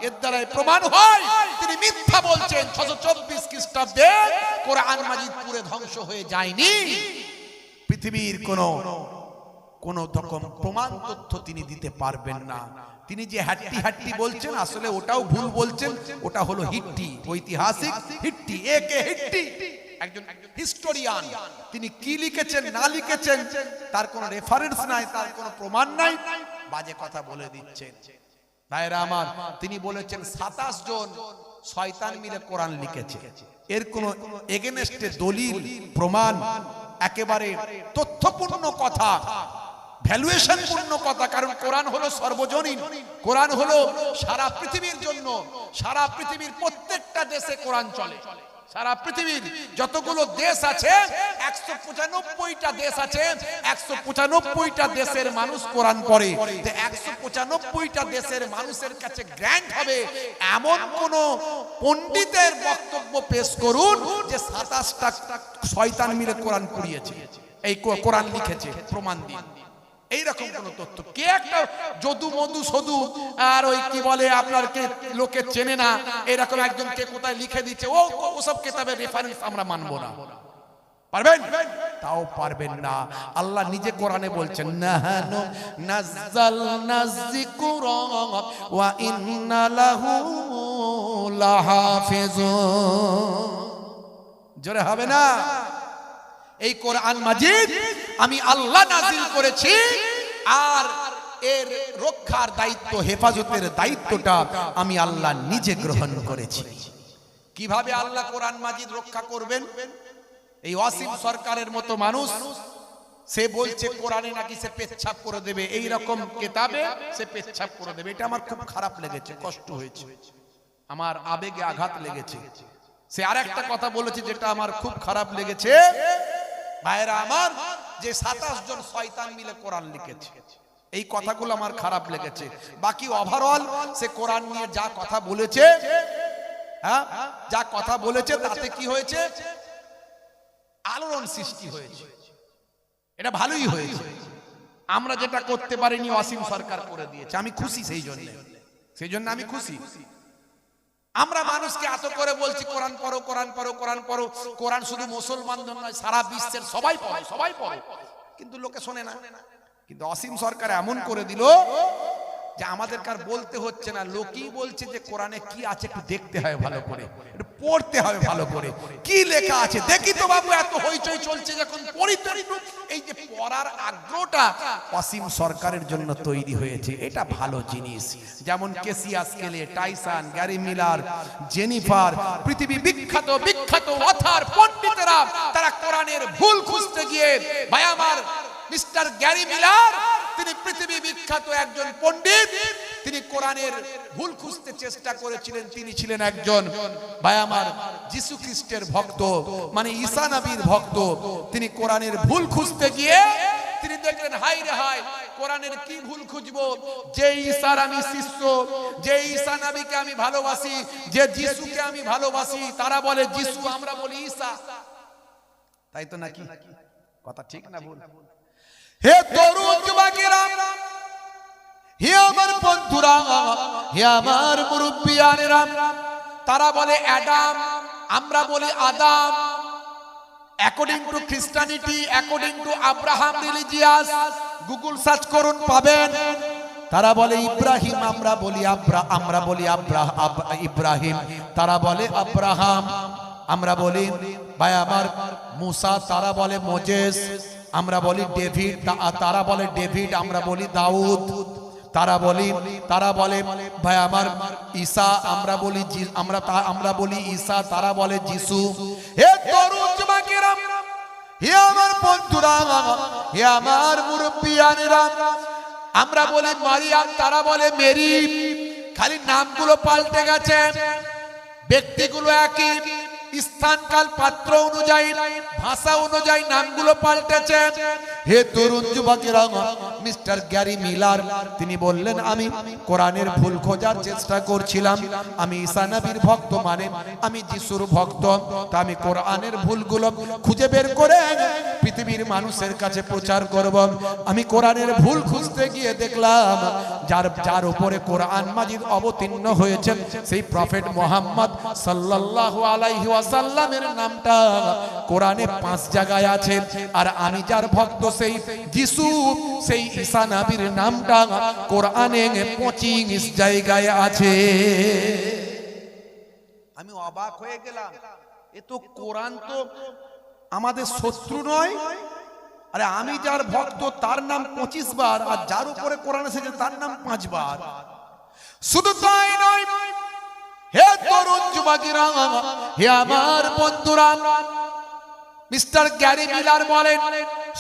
এর দ্বারা প্রমাণ হয় তিনি মিথ্যা বলছেন। 624 খ্রিস্টাব্দে কোরআন মাজিদ পুরো ধ্বংস হয়ে যায়নি। পৃথিবীর কোন রকম প্রমাণ তথ্য তিনি দিতে পারবেন না। তিনি যে হাট্টি বলছেন, আসলে ওটাও ভুল বলছেন। ওটা হলো হিট্টি, ঐতিহাসিক হিট্টি, একে হিট্টি, একজন হিস্টোরিয়ান। তিনি কি লিখেছেন না লিখেছেন তার কোনো রেফারেন্স নাই, তার কোনো প্রমাণ নাই, বাজে কথা বলে দিচ্ছেন। ভাইরা আমার, তিনি বলেছেন 27 জন শয়তান মিলে কোরআন লিখেছে। এর কোনো এগেনস্টে দলিল প্রমাণ, একেবারে তথ্যপূর্ণ কথা, ভ্যালুয়েশন পূর্ণ কথা। কারণ কোরআন হলো সর্বজনীন, কোরআন হলো সারা পৃথিবীর জন্য। সারা পৃথিবীর প্রত্যেকটা দেশে কোরআন চলে। সারা পৃথিবীর যতগুলো দেশ আছে, 195টা দেশ আছে, 195টা দেশের মানুষ কোরআন পড়ে। 195টা দেশের মানুষের কাছে গ্র্যান্ট হবে এমন কোন পণ্ডিতের বক্তব্য পেশ করুন যে 27টা শয়তান মিলে কোরআন পড়িয়েছে, এই কোরআন লিখেছে, প্রমাণ দিন। এইরকম কোন তথ্য কে একটা যদু মধু সদু আর ওই কি বলে আপনার কে লোকে চেনে না, এরকম একজন কে কোথায় লিখে দিচ্ছে, ওসব কিতাবের রেফারেন্স আমরা মানবো না। পারবেন? তাও পারবেন না। আল্লাহ নিজে কোরআনে বলছেন, নাহানু নাযালনা যিকরা ওয়া ইন্না লাহু লাহাফিজুন। জোরে হবে না? এই কোরআন মাজিদ আমি আল্লাহ নাজিল করেছি, আর এর রক্ষার দায়িত্ব, হেফাজতের দায়িত্বটা আমি আল্লাহ নিজে গ্রহণ করেছি। কিভাবে আল্লাহ কোরআন মাজিদ রক্ষা করবেন? এই ওয়াসিম সরকারের মতো মানুষ, সে বলছে কোরআনে নাকি সে পেচ্ছাপ করে দেবে, এই রকম কিতাবে সে পেচ্ছাপ করে দেবে। এটা আমার খুব খারাপ লেগেছে, কষ্ট হয়েছে, আমার আবেগে আঘাত লেগেছে। সে আরেকটা কথা বলেছে যেটা আমার খুব খারাপ লেগেছে। ভাইরা আমার, যে 27 জন শয়তান মিলে কোরআন লিখেছে, এই কথাগুলো আমার খারাপ লেগেছে। বাকি ওভারঅল সে কোরআন নিয়ে যা কথা বলেছে, যা কথা বলেছে, তাতে কি হয়েছে? আলোড়ন সৃষ্টি হয়েছে। এটা ভালোই হয়েছে। আমরা যেটা করতে পারিনি ওয়াসিম সরকার করে দিয়েছে, আমি খুশি। সেই জন্য আমি খুশি। আমরা মানুষকে এত করে বলছি কোরআন পড়ো, কোরআন পড়ো, কোরআন পড়ো। কোরআন শুধু মুসলমানদের নয়, সারা বিশ্বের সবাই পড়ে, সবাই পড়ে, কিন্তু লোকে শোনে না। কিন্তু অসীম সরকার এমন করে দিল যে আমাদের কার বলতে হচ্ছে না, লোকই বলছে যে কোরআনে কি আছে একটু দেখতে হয় ভালো করে, একটু পড়তে হবে ভালো করে, কি লেখা আছে দেখি তো বাবু। এত হইচই চলছে যখন পড়ি, এই যে পড়ার আগ্রহটা অসীম সরকারের জন্য তৈরি হয়েছে, এটা ভালো জিনিস। যেমন কেসিয়াস কেলে, টাইসন, গ্যারি মিলার, জেনিফার, পৃথিবী বিখ্যাত বিখ্যাত অথার পণ্ডিতেরা, তারা কোরআনের ভুল খুঁজতে গিয়ে, ভাই আমার মিস্টার গ্যারি মিলার, তিনি পৃথিবী বিখ্যাত একজন পণ্ডিত, তিনি কোরআনের ভুল খুঁজতে চেষ্টা করেছিলেন। তিনি ছিলেন একজন, ভাই আমার, যিশু খ্রিস্টের ভক্ত, মানে ঈসা নবীর ভক্ত। তিনি কোরআনের ভুল খুঁজতে গিয়ে তিনি দেখলেন, হাই রে হাই, কোরআনের কি ভুল খুঁজবো? যে ঈসার আমি শিষ্য, যে ঈসা নবীকে আমি ভালোবাসি, যে যিশুকে আমি ভালোবাসি, তারা বলে যিশু, আমরা বলি ঈসা। তাই তো নাকি? কথা ঠিক না ভুল? হে তরুণ যুবকেরা, হে আমার বন্ধুরা, হে আমার মুরব্বিয়ানেরা, তারা বলে অ্যাডাম, আমরা বলি Adam. According to খ্রিস্টানিটি, according to Abraham religious, Google search করুন পাবেন। তারা বলে ইব্রাহিম, আমরা বলি ইব্রাহিম, তারা বলে আব্রাহাম, আমরা বলি ভাই আমার মুসা, তারা বলে মোজেস, আমরা বলি ডেভিড, তারা বলে ডেভিড, আমরা বলি দাউদ, তারা বলে ভাই আমার ঈসা, আমরা বলি ঈসা, তারা বলে যিশু। হে তরুণ যুবকেরা, হে আমার বন্ধুরা, হে আমার মুরব্বিয়ানেরা, আমরা বলি মারিয়াম, তারা বলে মেরি। খালি নামগুলো পাল্টে গেছে, ব্যক্তিগুলো একই, স্থানকাল পাত্র অনুযায়ী, ভাষা অনুযায়ী নামগুলো পাল্টেছে। হে তরুণ যুবকেরা, মিস্টার গ্যারি মিলার তিনি বললেন, আমি কোরআনের ভুল খোঁজার চেষ্টা করছিলাম, আমি ঈসা নবীর ভক্ত, মানে আমি যিশুর ভক্ত, তা আমি কোরআনের ভুলগুলো খুঁজে বের করে পৃথিবীর মানুষের কাছে প্রচার করব। আমি কোরআনের ভুল খুঁজতে গিয়ে দেখলাম যার উপরে কোরআন মাজিদ অবতীর্ণ হয়েছে সেই প্রফেট মুহাম্মদ সাল্লাল্লাহু আলাইহি ওয়াসাল্লামের নামটা কোরআনে 5 জায়গায় আছে, আর আমি যার ভক্ত সেই যিশু, সেই ঈসা নবীর নামটা কোরআনে 25 জায়গায় আছে। আমি অবাক হয়ে গেলাম, এ তো কোরআন তো আমাদের শত্রু নয়, আরে আমি যার ভক্ত তার নাম 25 বার, আর যার উপরে কোরআন এসেছে তার নাম 5 বার। শুধু তাই নয়, হে তরুণ যুবকেরা, হে আমার বন্ধুরা, মিস্টার গ্যারি মিলার বলেন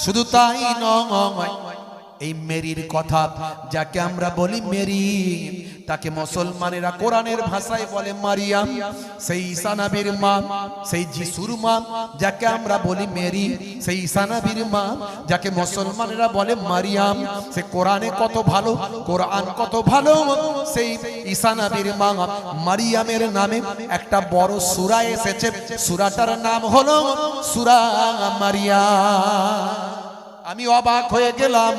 শুধু তাই নয়, এই মেরির কথা, যাকে আমরা বলি মেরি, তাকে মুসলমানেরা কোরআনের ভাষায় বলে মারিয়াম। সেই ঈসা নবীর মা, সেই যিশুর মা, যাকে আমরা বলি মেরি, সেই ঈসা নবীর মা, যাকে মুসলমানেরা বলে মারিয়াম। সে কোরআনে কত ভালো, কোরআন কত ভালো। সেই ঈসা নবীর মা মারিয়ামের নামে একটা বড় সূরা এসেছে, সূরাটার নাম হলো সূরা মারিয়াম। আমি অবাক হয়ে গেলাম,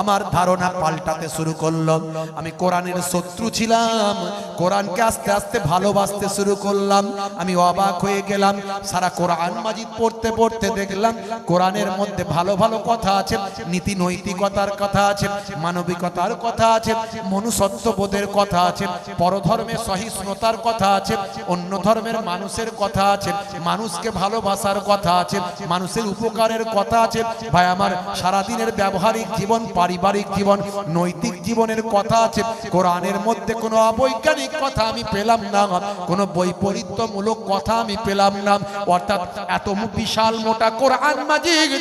আমার ধারণা পাল্টাতে শুরু করলো। আমি কোরআনের শত্রু ছিলাম, কোরআনকে আস্তে আস্তে ভালোবাসতে শুরু করলাম। আমি অবাক হয়ে গেলাম, সারা কোরআন মাজিদ পড়তে পড়তে দেখলাম কোরআনের মধ্যে ভালো ভালো কথা আছে, নীতি নৈতিকতার কথা আছে, মানবিকতার কথা আছে, মনুষ্যত্ববোধের কথা আছে, পরধর্মের সহিষ্ণুতার কথা আছে, অন্য ধর্মের মানুষের কথা আছে, মানুষকে ভালোবাসার কথা আছে, মানুষের উপকারের কথা আছে। ভাই আমার সারাদিনের ব্যবহারিক জীবন, পারিবারিক জীবন, নৈতিক জীবনের কথা আছে। কোরআনের মধ্যে কোনো অবৈজ্ঞানিক কথা আমি পেলাম না, কোনো বৈপরীত্যমূলক কথা আমি পেলাম না। অর্থাৎ এত বিশাল মোটা কোরআন মাজিদ,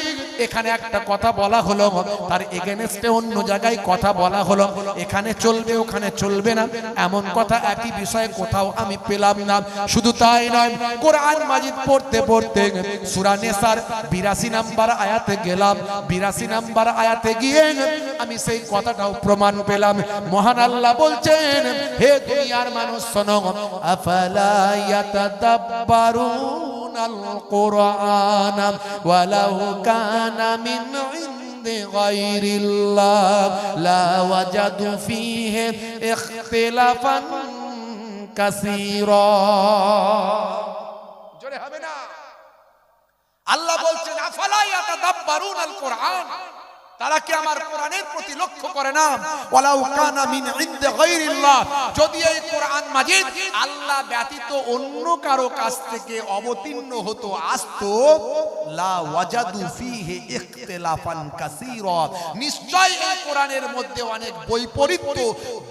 এখানে একটা কথা বলা হলো, তার এগেনস্টে অন্য জায়গায় কথা বলা হলো, এখানে চলবে ওখানে চলবে না, এমন কথা একই বিষয়ে কোথাও আমি পেলাম না। শুধু তাই নয়, কোরআন মাজিদ পড়তে পড়তে সূরা নিসার 82 নম্বর আয়াতে গেলাম। 82 নম্বর আয়াতে গিয়ে আমি সেই কথাটাও প্রমাণ পেলাম। মহান আল্লাহ বলছেন, হে দুনিয়ার মানুষ শোনো, আফালা ইয়াতাদাব্বারুনাল কুরআন ওয়ালাউ কানা মিন ইনদি গায়রিল্লাহ লা ওয়াজাদু ফীহি ইখতিলাফান কাসীরা। জোরে হবে না? আল্লাহ বলছেন, আফালা ইয়াতাদাব্বারুনাল কুরআন, তারা কি আমার কোরআনের প্রতি লক্ষ্য করে না? ওয়ালাউ কানা মিন ইনদি গায়রিল্লাহ, যদি এই কোরআন মাজিদ আল্লাহ ব্যতীত অন্য কারো কাছ থেকে অবতীর্ণ হতো, আসতো, লা ওয়াজাদু ফীহি ইখতিলাফান কাসীরা, নিশ্চয় এই কোরআনের মধ্যে অনেক বৈপরীত্য,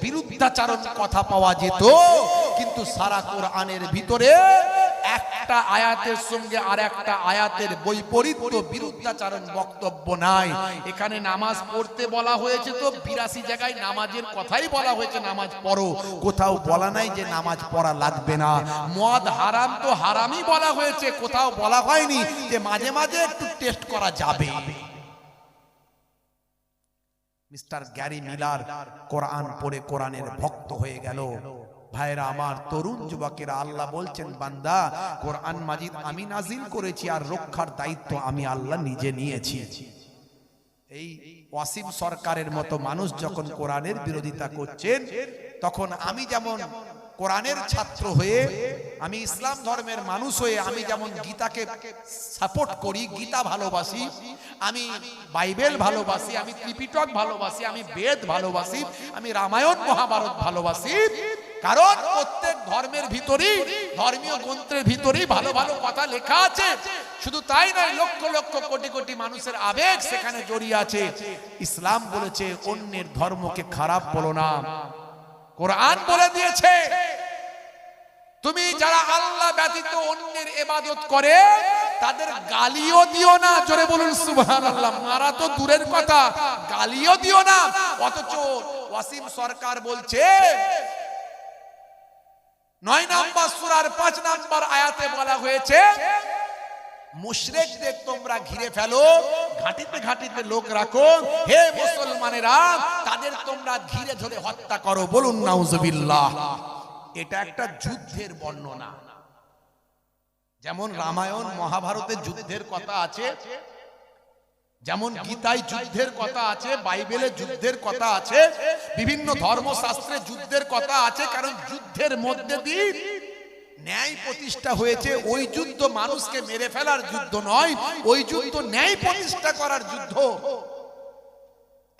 বিরুদ্ধাচরণ কথা পাওয়া যেত। কিন্তু সারা কোরআনের ভিতরে একটা আয়াতের সঙ্গে আর একটা আয়াতের বৈপরীত্য, বিরুদ্ধাচরণ বক্তব্য নাই। এখানে নামাজ পড়তে বলা হয়েছে, তো 82 জায়গায় নামাজের কথাই বলা হয়েছে, নামাজ পড়ো। কোথাও বলা নাই যে নামাজ পড়া লাগবে না। মদ হারাম তো হারামই বলা হয়েছে, কোথাও বলা হয়নি যে মাঝে মাঝে একটু টেস্ট করা যাবে। মিস্টার গ্যারি মিলার কোরআন পড়ে কোরআনের ভক্ত হয়ে গেল। ভাইরা আমার, তরুণ যুবকেরা, আল্লাহ বলছেন, বান্দা, কোরআন মাজিদ আমি নাজিল করেছি, আর রক্ষার দায়িত্ব আমি আল্লাহ নিজে নিয়েছি। এই ওয়াসিম সরকারের মতো মানুষ যখন কোরআনের বিরোধিতা করছেন, তখন আমি যেমন কোরআনের ছাত্র হয়ে, আমি ইসলাম ধর্মের মানুষ হয়ে আমি যেমন গীতাকে সাপোর্ট করি, গীতা ভালোবাসি, আমি বাইবেল ভালোবাসি, আমি ত্রিপিটক ভালোবাসি, আমি বেদ ভালোবাসি, আমি রামায়ণ মহাভারত ভালোবাসি, কারণ প্রত্যেক ধর্মের ভিতরেই, ধর্মীয় গ্রন্থের ভিতরেই ভালো ভালো কথা লেখা আছে। শুধু তাই নয়, লক্ষ লক্ষ কোটি কোটি মানুষের আবেগ সেখানে জড়িয়ে আছে। ইসলাম বলেছে অন্যের ধর্মকে খারাপ বলো না। কোরআন বলে দিয়েছে তুমি যারা আল্লাহ ব্যতীত অন্যের ইবাদত করে তাদের গালিও দিও না। জোরে বলুন সুবহানাল্লাহ। মারা তো দূরের কথা, গালিও দিও না। অথচ ওয়াসিম সরকার বলছে 9 নম্বর সূরার 5 নম্বর আয়াতে বলা হয়েছে মুশরিকদের তোমরা ঘিরে ফেলো, ঘাটিতে ঘাটিতে লোক রাখো, হে মুসলমানেরা তাদের তোমরা ঘিরে ধরে হত্যা করো। বলুন নাউজুবিল্লাহ। এটা একটা যুদ্ধের বর্ণনা। যেমন রামায়ণ মহাভারতে যুদ্ধের কথা আছে, যেমন গীতায় যুদ্ধের কথা আছে, বাইবেলে যুদ্ধের কথা আছে, বিভিন্ন ধর্মশাস্ত্রে যুদ্ধের কথা আছে। কারণ যুদ্ধের মধ্যে দিয়ে ন্যায় প্রতিষ্ঠা হয়েছে। ওই যুদ্ধ মানুষকে মেরে ফেলার যুদ্ধ নয়, ওই যুদ্ধ ন্যায় প্রতিষ্ঠা করার যুদ্ধ।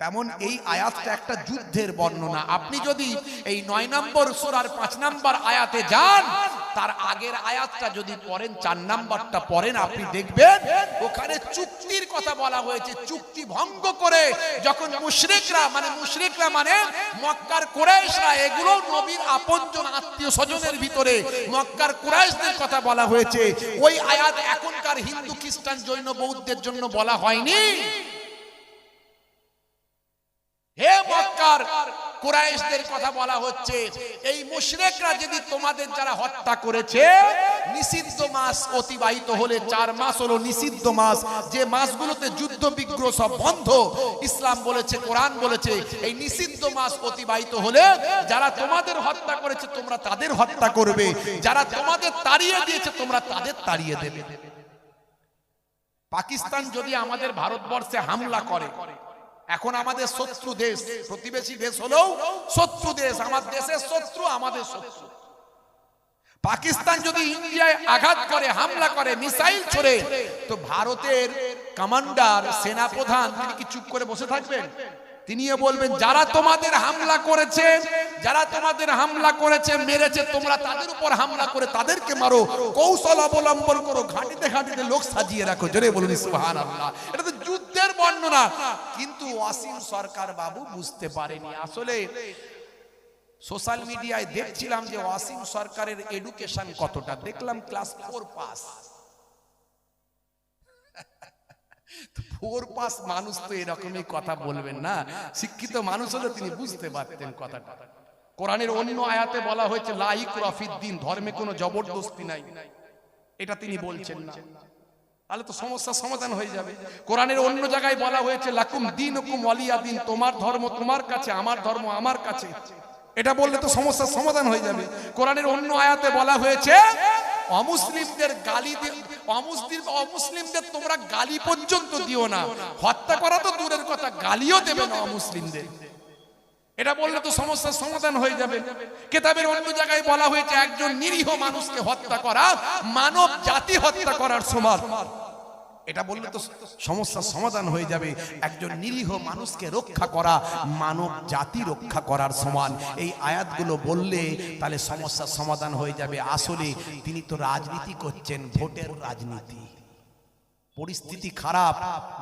তেমন এই আয়াতটা একটা যুদ্ধের বর্ণনা। আপনি যদি এই 9 নম্বর সূরার 5 নম্বর আয়াতে যান, তার আগের আয়াতটা যদি পড়েন, 4 নম্বরটা পড়েন, আপনি দেখবেন ওখানে চুক্তির কথা বলা হয়েছে। চুক্তি ভঙ্গ করে যখন মুশরিকরা মানে মক্কার কুরাইশরা, এগুলো নবীর আপনজন আত্মীয় স্বজনের ভিতরে মক্কার কুরাইশদের কথা বলা হয়েছে। ওই আয়াত এখনকার হিন্দু খ্রিস্টান জৈন বৌদ্ধের জন্য বলা হয়নি। হে মক্কার কুরাইশদের কথা বলা হচ্ছে, এই মুশরিকরা যদি তোমাদের যারা হত্যা করেছে, নিষিদ্ধ মাস অতিবাহিত হলে, 4 মাস হলো নিষিদ্ধ মাস, যে মাসগুলোতে যুদ্ধ বিগ্রহ সব বন্ধ। ইসলাম বলেছে, কোরআন বলেছে, এই নিষিদ্ধ মাস অতিবাহিত হলে যারা তোমাদের হত্যা করেছে তোমরা তাদের হত্যা করবে, যারা তোমাদের তাড়িয়ে দিয়েছে তোমরা তাদের তাড়িয়ে দেবে। পাকিস্তান যদি আমাদের ভারতবর্ষে হামলা করে, এখন আমাদের শত্রু দেশ, প্রতিবেশী দেশ হলেও শত্রু দেশ, আমার দেশের শত্রু, আমাদের শত্রু। পাকিস্তান যদি ইন্ডিয়ায় আঘাত করে, হামলা করে, মিসাইল ছোড়ে, তো ভারতের কমান্ডার, সেনাপ্রধান, তিনি কি চুপ করে বসে থাকবেন? তিনিও বলবেন যারা তোমাদের হামলা করেছে, যারা তোমাদের হামলা করেছে, মেরেছে, তোমরা তাদের উপর হামলা করে তাদেরকে মারো, কৌশল অবলম্বন করো, ঘাটিতে ঘাটিতে লোক সাজিয়ে রাখো। জোরে বলুন সুবহানাল্লাহ। এটা তো যুদ্ধের বর্ণনা। কিন্তু ওয়াসিম সরকার বাবু বুঝতে পারেনি। আসলে সোশ্যাল মিডিয়ায় দেখছিলাম যে ওয়াসিম সরকারের এডুকেশন কতটা, দেখলাম ক্লাস 4 পাস। 4 পাস মানুষ তো এরকমই কথা বলবেন না। শিক্ষিত মানুষ হলে তিনি বুঝতে পারতেন কথাটা। কোরআনের অন্য আয়াতে বলা হয়েছে লা ইকরাহা ফিদ্দিন, ধর্মে কোনো জবরদস্তি নাই, এটা তিনি বলছেন না। তাহলে তো সমস্যার সমাধান হয়ে যাবে। কোরআনের অন্য জায়গায় বলা হয়েছে লাকুম দীনুকুম ওয়ালিয়া দিন, তোমার ধর্ম তোমার কাছে, আমার ধর্ম আমার কাছে, এটা বললে তো সমস্যার সমাধান হয়ে যাবে। কোরআনের অন্য আয়াতে বলা হয়েছে অমুসলিমদের গালি, অমুসলিমদের তোমরা গালি পর্যন্ত দিও না। হত্যা করা তো দূরের কথা, গালিও দেবে না অমুসলিমদের, এটা বললে তো সমস্যার সমাধান হয়ে যাবে। কিতাবের অন্য জায়গায় বলা হয়েছে একজন নিরীহ মানুষকে হত্যা করা মানব জাতি হত্যা করার সমান, এটা বললে তো সমস্যার সমাধান হয়ে যাবে। একজন নিরীহ মানুষকে রক্ষা করা মানব জাতি রক্ষা করার সমান। এই আয়াতগুলো বললে তাহলে সমস্যার সমাধান হয়ে যাবে। আসলে তিনি তো রাজনীতি করছেন, ভোটের রাজনীতি। পরিস্থিতি খারাপ,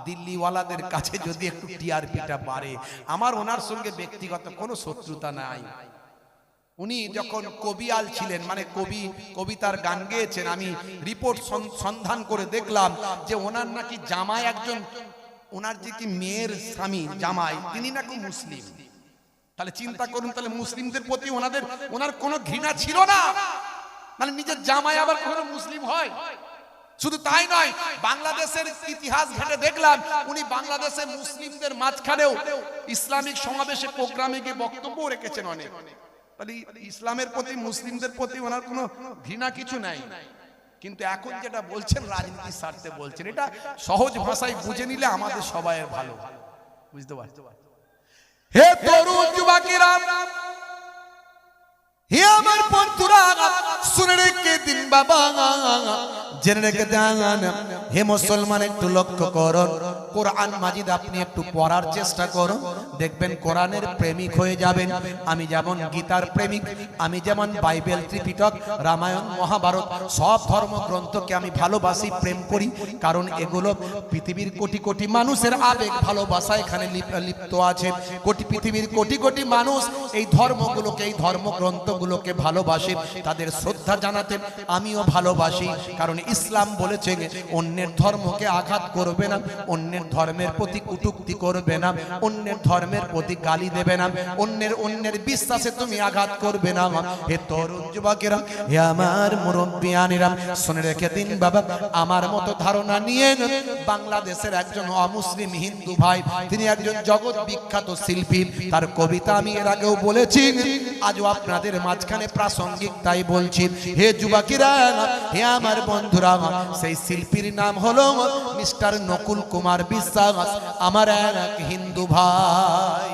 দিল্লিওয়ালাদের কাছে যদি একটু টিআরপিটা বাড়ে। আমার ওনার সঙ্গে ব্যক্তিগত কোনো শত্রুতা নাই। উনি যখন কবিয়াল ছিলেন, মানে কবিতার গান গেয়েছেন, আমি রিপোর্ট সন্ধান করে দেখলাম যে ওনার নাকি জামাই একজন, ওনার যে কি মেয়ের স্বামী জামাই, তিনি নাকি মুসলিম। তাহলে চিন্তা করুন, তাহলে মুসলিমদের প্রতি ওনার কোনো ঘৃণা ছিল না, মানে নিজের জামাই আবার কখনো মুসলিম হয়? শুধু তাই নয়, বাংলাদেশের ইতিহাস ঘেটে দেখলাম উনি বাংলাদেশে মুসলিমদের মাঝখানেও ইসলামিক সমাবেশে, প্রোগ্রামে গিয়ে বক্তব্য রেখেছেন অনেক। তাহলে ইসলামের প্রতি, মুসলিমদের প্রতি ওনার কোনো ঘৃণা কিছু নাই। কিন্তু এখন যেটা বলছেন রাজনীতির স্বার্থে বলছেন, এটা সহজ ভাষায় বুঝে নিলে আমাদের সবাইয়ের ভালো। বুঝতে পারছো? হে তরুণ যুবকেরা, হে আমার বাবা জেনে রেখে দেন, হে মুসলমান একটু লক্ষ্য করুন, কোরআন মাজিদ আপনি একটু পড়ার চেষ্টা করুন, দেখবেন কোরআনের প্রেমিক হয়ে যাবেন। আমি যেমন গীতার প্রেমিক, আমি যেমন বাইবেল, ত্রিপিটক, রামায়ণ, মহাভারত সব ধর্মগ্রন্থকে আমি ভালোবাসি, প্রেম করি, কারণ এগুলো পৃথিবীর কোটি কোটি মানুষের আবেগ ভালোবাসা এখানে লিপ্ত আছে। পৃথিবীর কোটি কোটি মানুষ এই ধর্মগুলোকে, এই ধর্মগ্রন্থগুলোকে ভালোবাসে, তাদের শ্রদ্ধা জানাতে আমিও ভালোবাসি। কারণ ইসলাম বলেছে অন্যের ধর্মকে আঘাত করবে না, অন্যের ধর্মের প্রতি কটূক্তি করবে না, অন্যের ধর্মের প্রতি গালি দেবে না, অন্যের বিশ্বাসে তুমি আঘাত করবে না। হে তরুণ যুবকেরা, হে আমার মুরব্বিয়ানেরা, শুনে রেখে দিন বাবা, আমার মতো ধারণা নিয়ে বাংলাদেশের একজন অমুসলিম হিন্দু ভাই, তিনি একজন জগৎ বিখ্যাত শিল্পী, তার কবিতা আমি এর আগেও বলেছি, আজও আপনাদের মাঝখানে প্রাসঙ্গিক তাই বলছি। হে যুবকেরা, হে আমার বন্ধুরা, সেই শিল্পীর নাম হলো মিস্টার নকুল কুমার বিশ্বাস, আমার এক হিন্দু ভাই।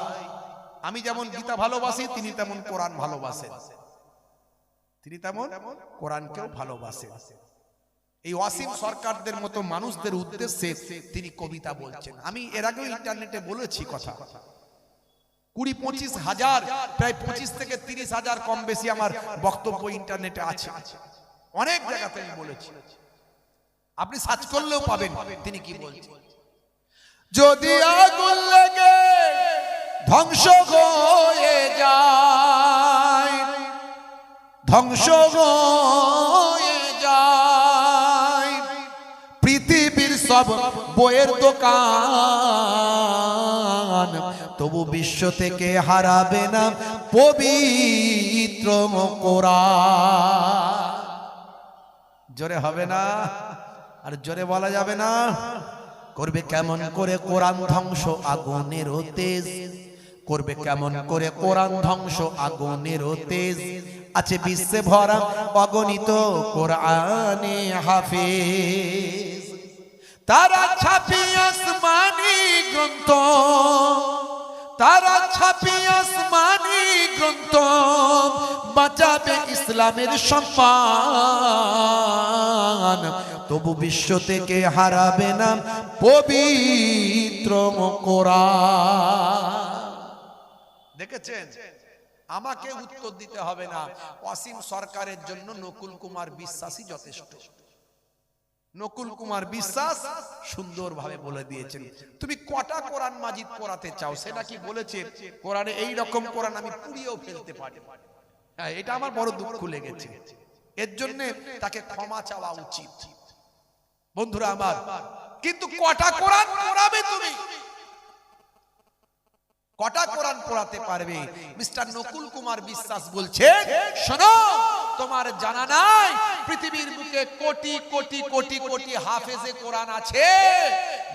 আমি যেমন গীতা ভালোবাসি, তিনি তেমন কোরআন ভালোবাসেন, তিনি তেমন কোরআনকেও ভালোবাসেন। এই ওয়াসিম সরকারদের মতো মানুষদের উদ্দেশ্যে তিনি কবিতা বলছেন। আমি এর আগেও ইন্টারনেটে বলেছি কথা, 20-25 হাজার, প্রায় 25 থেকে 30 হাজার কম বেশি আমার বক্তব্য ইন্টারনেটে আছে, অনেক জায়গাতে আমি বলেছি, আপনি সার্চ করলেও পাবেন তিনি কি বলছেন। যদি আগুন লেগে ধ্বংস হয়ে যায়, ধ্বংস হয়ে যায় পৃথিবীর সব বইয়ের দোকান, তবু বিশ্ব থেকে হারাবে না পবিত্র কোরআন। জোরে হবে না, আর জোরে বলা যাবে না। করবে কেমন করে কোরআন ধ্বংস আগুনের তেজ, করবে কেমন করে কোরআন ধ্বংস আগুনের তেজ, আছে বিশ্বে ভরা অগণিত কোরআনে হাফেজ, তারা ছাপি আসমানি গ্রন্থ, তারা ছাপি আসমানি গ্রন্থ, বাঁচাবে ইসলামের সম্মান, তবু বিশ্ব থেকে হারাবে না পবিত্র কোরআন। দেখেছেন, আমাকে উত্তর দিতে হবে না, ওয়াসিম সরকারের জন্য নকুল কুমার বিশ্বাসই যথেষ্ট। নকুল কুমার বিশ্বাস সুন্দরভাবে বলে দিয়েছেন, তুমি কটা কোরআন মাজিদ পড়াতে চাও সেটা কি বলেছে, কোরআনে এই রকম কোরআন আমি পুড়িয়েও ফেলতে পারি। হ্যাঁ, এটা আমার বড় দুঃখ লেগেছে, এর জন্য তাকে ক্ষমা চাওয়া উচিত বন্ধুরা আমার। কিন্তু কটা কোরআন পড়াবে তুমি, কটা কোরআন পড়াতে পারবে? মিস্টার নকুল কুমার বিশ্বাস বলছে, শোনো, তোমার জানা নাই পৃথিবীর বুকে কোটি কোটি কোটি কোটি হাফেজে কোরআন আছে,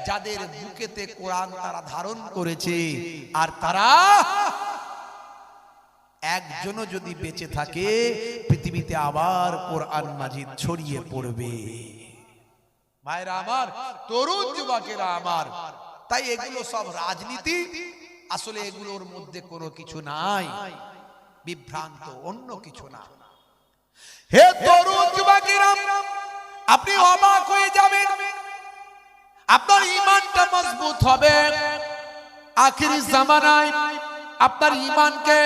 যাদের বুকেতে কোরআন তারা ধারণ করেছে, আর তারা একজনও যদি বেঁচে থাকে পৃথিবীতে আবার কোরআন মাজিদ ছড়িয়ে পড়বে। ভাইরা আমার, তরুণ যুবকেরা আমার, তাই এগুলো সব রাজনীতি, আসলে এগুলোর মধ্যে কোনো কিছু নাই, বিভ্রান্ত, অন্য কিছু না। হে তরুণ যুবকেরা, আপনি অবাক হয়ে যাবেন, আপনার ঈমানটা মজবুত হবে। আখিরি জামানায় আপনার ঈমানকে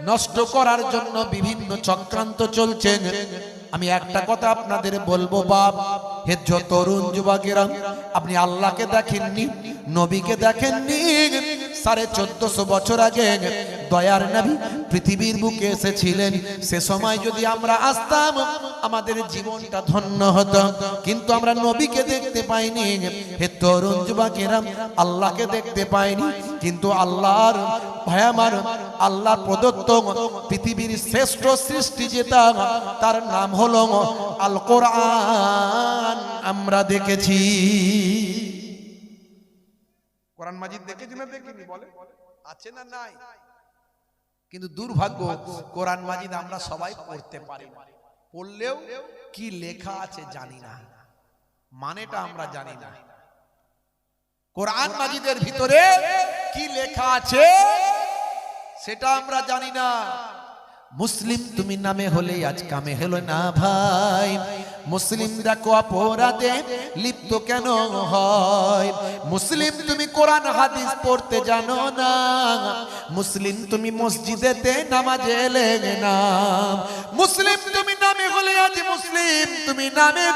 নষ্ট করার জন্য বিভিন্ন চক্রান্ত চলছে। আমি একটা কথা আপনাদের বলবো বাপ, হে তরুণ যুবকেরা, আপনি আল্লাহকে দেখেননি, নবীকে দেখেননি। 1450 বছর আগে দয়ার নবী পৃথিবীর বুকে এসেছিলেন, সে সময় যদি আমরা আসতাম আমাদের জীবনটা ধন্য হতো, কিন্তু আমরা নবীকে দেখতে পাইনি। হে তরুণ যুবকেরা, আল্লাহকে দেখতে পাইনি, কিন্তু আল্লাহর ভাই আমার, আল্লাহ প্রদত্ত পৃথিবীর শ্রেষ্ঠ সৃষ্টি যেটা, তার নাম হলো আল কোরআন আমরা দেখেছি। কোরআন মাজিদ দেখেছি না দেখিনি বলে, আছে না নাই? কিন্তু দুর্ভাগ্য, কোরআন মাজিদ আমরা সবাই পড়তে পারি, পড়লেও কি লেখা আছে জানি না, মানেটা আমরা জানি না। কোরআন মাজিদের ভিতরে কি লেখা আছে সেটা আমরা জানি না। মুসলিম তুমি নামে হলে আজ কামে হলো না ভাই। মুসলিম দেখো অপরাধে লিপ্ত কেন হয়? মুসলিম তুমি কোরআন হাদিস পড়তে জানো না, মুসলিম তুমি মসজিদেতে নামাজে এলে না। মুসলিম তুমি নামে হলে আজ মুসলিম তুমি নামে,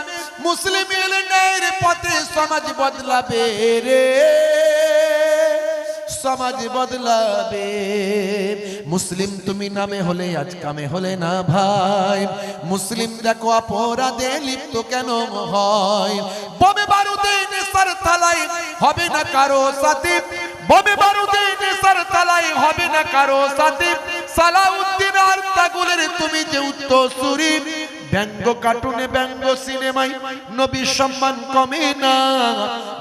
মুসলিম এলে ন্যায়ের পথে সমাজ বদলাবে রে, সমাজ বদলাবে। মুসলিম তুমি নামে হলে আজ কামে হলে না ভাই। মুসলিম দেখো অপরাধে লিপ্ত কেন হয়? বোমে বারুদে নেশার তালায় হবে না কারো সাথে, বোমে বারুদে নেশার তালায় হবে না কারো সাথে। সালাউদ্দিন আর তাগুলের তুমি যে উত্তরসূরি, ব্যঙ্গ কার্টুনে ব্যঙ্গ সিনেমায় নবীর সম্মান কমে না,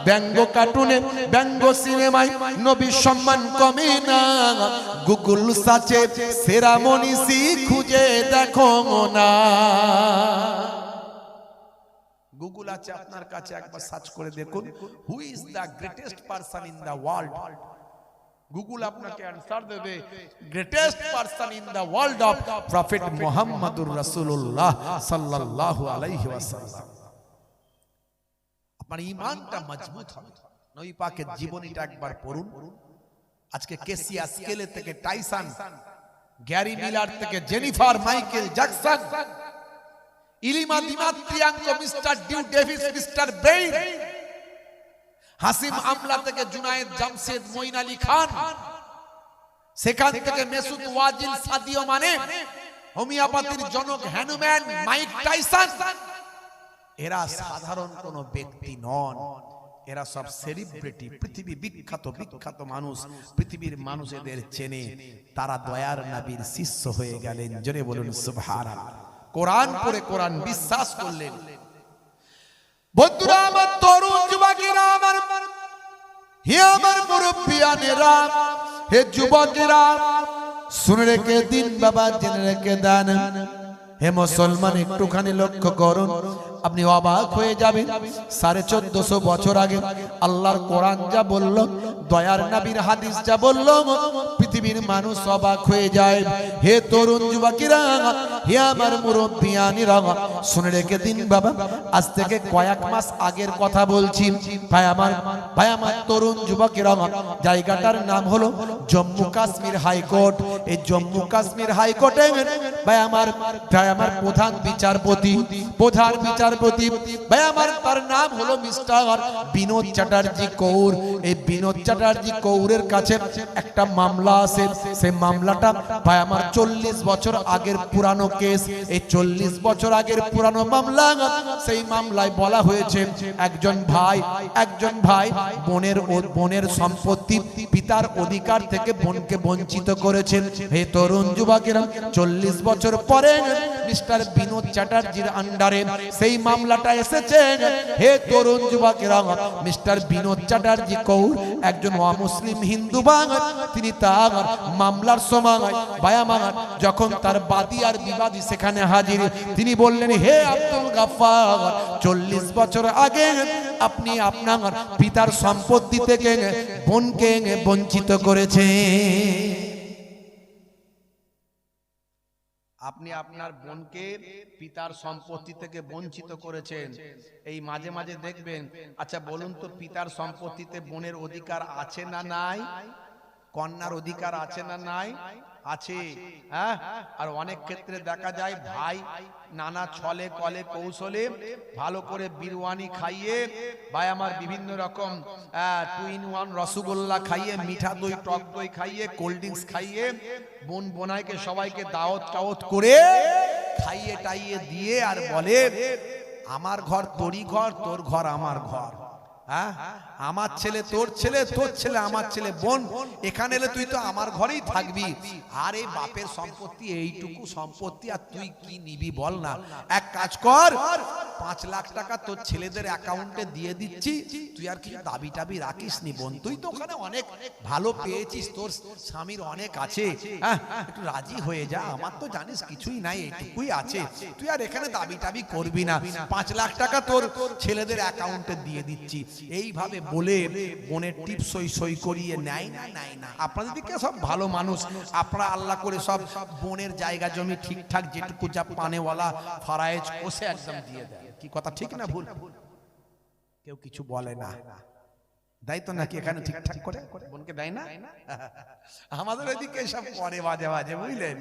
ব্যঙ্গ কার্টুনে ব্যঙ্গ সিনেমায় নবীর সম্মান কমে না। গুগল সার্চে সেরা মনীষী খুঁজে দেখো না। গুগল আছে আপনার কাছে, একবার সার্চ করে দেখুন who is the greatest person in the world. Google আপনাকে আনসার দেবে greatest person in the world of prophet মুহাম্মদুর রাসূলুল্লাহ সাল্লাল্লাহু আলাইহি ওয়াসাল্লাম। আপনার ঈমানটা মজবুত হবে। নবী পাকের জীবনীটা একবার পড়ুন। আজকে কেসিয়া স্কেলে থেকে টাইসন, গ্যারি মিলার থেকে জেনিফার মাইকেল জ্যাকসন, ইলিমা দিমাত্রিয়াঙ্কো, মিস্টার ডিউ ডেভিস, মিস্টার ব্রেইন, হাসিম আমলা থেকে জুনায়েদ জামশেদ, মঈন আলী খান, সেখান থেকে মেসুদ ওয়াজিল, সাদিও মানে, হোমিওপ্যাথির জনক হ্যানুম্যান মাইক টাইসন, এরা সাধারণ কোন ব্যক্তি নন, এরা সব সেলিব্রিটি, পৃথিবী বিখ্যাত বিখ্যাত মানুষ, পৃথিবীর মানুষ এদের চেনে। তারা দয়ার নবীর শিষ্য হয়ে গেলেন। জোরে বলুন সুবহানাল্লাহ। কোরআন পড়ে কোরআন বিশ্বাস করলেন। বন্ধুরা আমার, তরুণ যুবকেরা আমার, হে আমার মুরব্বিয়ানেরা, হে যুবকেরা, শুনে রেখে দিন বাবা, জেনে রেখে দেন। হে মুসলমান, একটুখানি লক্ষ্য করুন, আপনি অবাক হয়ে যাবেন। 1450 বছর আগে আল্লাহর কোরআন যা বলল, দয়ার নবীর হাদিস যা বলল, পৃথিবীর মানুষ অবাক হয়ে যায়। হে তরুণ যুবকেরা, হে আমার মুরব্বিয়ানেরা, শুনে রেখে দিন বাবা, আজ থেকে কয়েক মাস আগের কথা বলছি। ভাই আমার তরুণ যুবকেরা, জায়গাটার নাম হলো জম্মু কাশ্মীর হাইকোর্ট। এই জম্মু কাশ্মীর হাইকোর্টে ভাই আমার প্রধান বিচারপতি ভাই আমার, তার নাম হলো মিস্টার বিনোদ চ্যাটার্জি কৌর। এই বিনোদ চ্যাটার্জি কৌরের কাছে একটা মামলা আছে। সেই মামলাটা ভাই আমার 40 বছর আগের পুরানো কেস। এই 40 বছর আগের পুরানো মামলা। সেই মামলায় বলা হয়েছে একজন ভাই বোনের সম্পত্তি, পিতার অধিকার থেকে বোনকে বঞ্চিত করেছেন। হে তরুণ যুবকেরা, 40 বছর পরে মিস্টার বিনোদ চ্যাটার্জির আন্ডারে সেই মামলাটা এসেছে। হে তরুণ যুবকেরা, মিস্টার বিনোদ চ্যাটার্জি কৌর একজন অমুসলিম হিন্দু বাঙালি। তিনি তার মামলার সময় যখন তার বাদী আর বিবাদী সেখানে হাজির, তিনি বললেন, হে আব্দুল গাফফার, 40 বছর আগে আপনি আপনার পিতার সম্পত্তি থেকে বোনকে বঞ্চিত করেছেন। আপনি আপনার বোনকে পিতার সম্পত্তি থেকে বঞ্চিত করেছেন। এই মাঝে মাঝে দেখবেন, আচ্ছা বলুন তো, পিতার সম্পত্তিতে বোনের অধিকার আছে না নাই? কন্যার অধিকার আছে না নাই? আছে। হ্যাঁ, আর অনেক ক্ষেত্রে দেখা যায় ভাই নানা ছলে কলে কৌশলে ভালো করে বিরিয়ানি খাইয়ে, ভাই আমার বিভিন্ন রকম 2-in-1 রসগোল্লা খাইয়ে, মিঠা দই, টক দই খাইয়ে, কোল্ড ড্রিঙ্কস খাইয়ে, বোনাইকে সবাইকে দাওয়াত করে খাইয়ে টাইয়ে দিয়ে আর বলে, আমার ঘর তোরই ঘর, তোর ঘর আমার ঘর। হ্যাঁ, আমার ছেলে তোর ছেলে, তোর ছেলে আমার ছেলে। বোন এখানে এলে তুই তো আমার ঘরেই থাকবি। আর এই বাপের সম্পত্তি, এইটুকু সম্পত্তি, আর তুই কি নিবি বল না? এক কাজ কর, 5 লাখ টাকা তোর ছেলেদের অ্যাকাউন্টে দিয়ে দিচ্ছি, তুই আর কিছু দাবি টাবি রাখিস নি বোন। তুই তো ওখানে অনেক ভালো পেয়েছিস, তোর স্বামীর অনেক আছে, হ্যাঁ একটু রাজি হয়ে যা। আমার তো জানিস কিছুই নাই, এইটুকুই আছে, তুই আর এখানে দাবি টাবি করবি না। 5 লাখ টাকা তোর ছেলেদের অ্যাকাউন্টে দিয়ে দিচ্ছি। এইভাবে বলে বোনের টিপ সই করিয়ে নেয় না। আপনাদের দিকে সব ভালো মানুষ, আপনারা আল্লাহ করে সব বোনের জায়গা জমি ঠিকঠাক যেটুকু যা পানেওয়ালা ফারায়েজ কষে একদম দিয়ে দেয়। কি কথা ঠিক না ভুল? কেউ কিছু বলে না, দেয় তো নাকি? এখানে ঠিকঠাক করে বোনকে দেয় না? আমাদের ওইদিকে সব করে বাজে বাজে, বুঝলেন?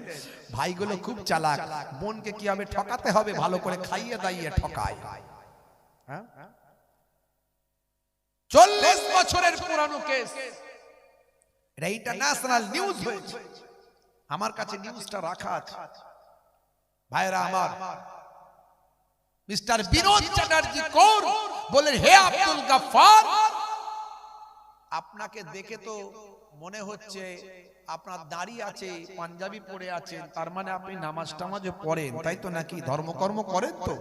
ভাইগুলো খুব চালাক, বোনকে কিভাবে ঠকাতে হবে ভালো করে খাইয়ে দাইয়ে ঠকায়। 40 বছরের পুরানো কেস, এটা ইন্টারন্যাশনাল নিউজ হয়েছে। আমার কাছে নিউজটা রাখা আছে। ভাইরা আমার, মিস্টার বিনোদ চ্যাটার্জি কৌর বলেন, হে আব্দুল গাফফার, আপনাকে দেখে তো মনে হচ্ছে আপনার দাড়ি আছে, পাঞ্জাবি পরে আছেন, তার মানে আপনি নামাজ টামাজও পড়েন, তাই তো নাকি? ধর্মকর্ম করেন তো?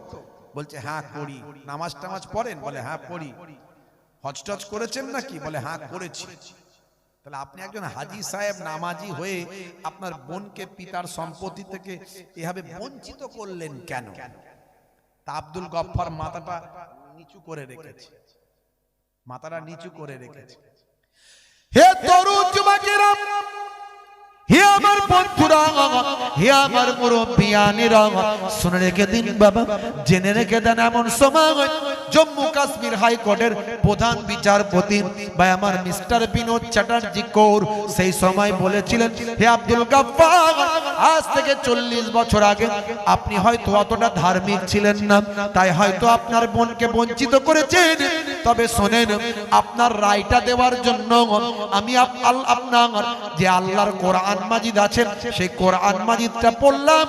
বলছে হ্যাঁ করি। নামাজ টামাজ পড়েন? বলে হ্যাঁ পড়ি। হজ টজ করেছেন নাকি? বলে হ্যাঁ করেছি। তাহলে আপনি একজন হাজী সাহেব নামাজি হয়ে আপনার বোনকে পিতার সম্পত্তি থেকে এভাবে বঞ্চিত করলেন কেন? তা আব্দুল গফফার মাথাটা নিচু করে রেখেছে, মাথাটা নিচু করে রেখেছে। হে তরুণ যুবকেরা, হে আমার বন্ধুরা, হে আমার মুরব্বিয়ানেরা, শুনে রেখে দিন বাবা, জেনে রেখে দেন, এমন সময় জম্মু কাশ্মীর হাইকোর্টের প্রধান বিচারপতি ভাই আমার মিস্টার বিনোদ চ্যাটার্জি কৌর সেই সময় বলেছিলেন, হে আব্দুল গাফফার, আজ থেকে 40 বছর আগে আপনি হয়তো অতটা ধার্মিক ছিলেন না, তাই হয়তো আপনার বোনকে বঞ্চিত করেছেন। তবে শোনেন, আপনার রায়টা দেওয়ার জন্য আমি আপনার যে আল্লাহর কোরআন মাজিদ আছে, সেই কোরআন মাজিদটা পড়লাম।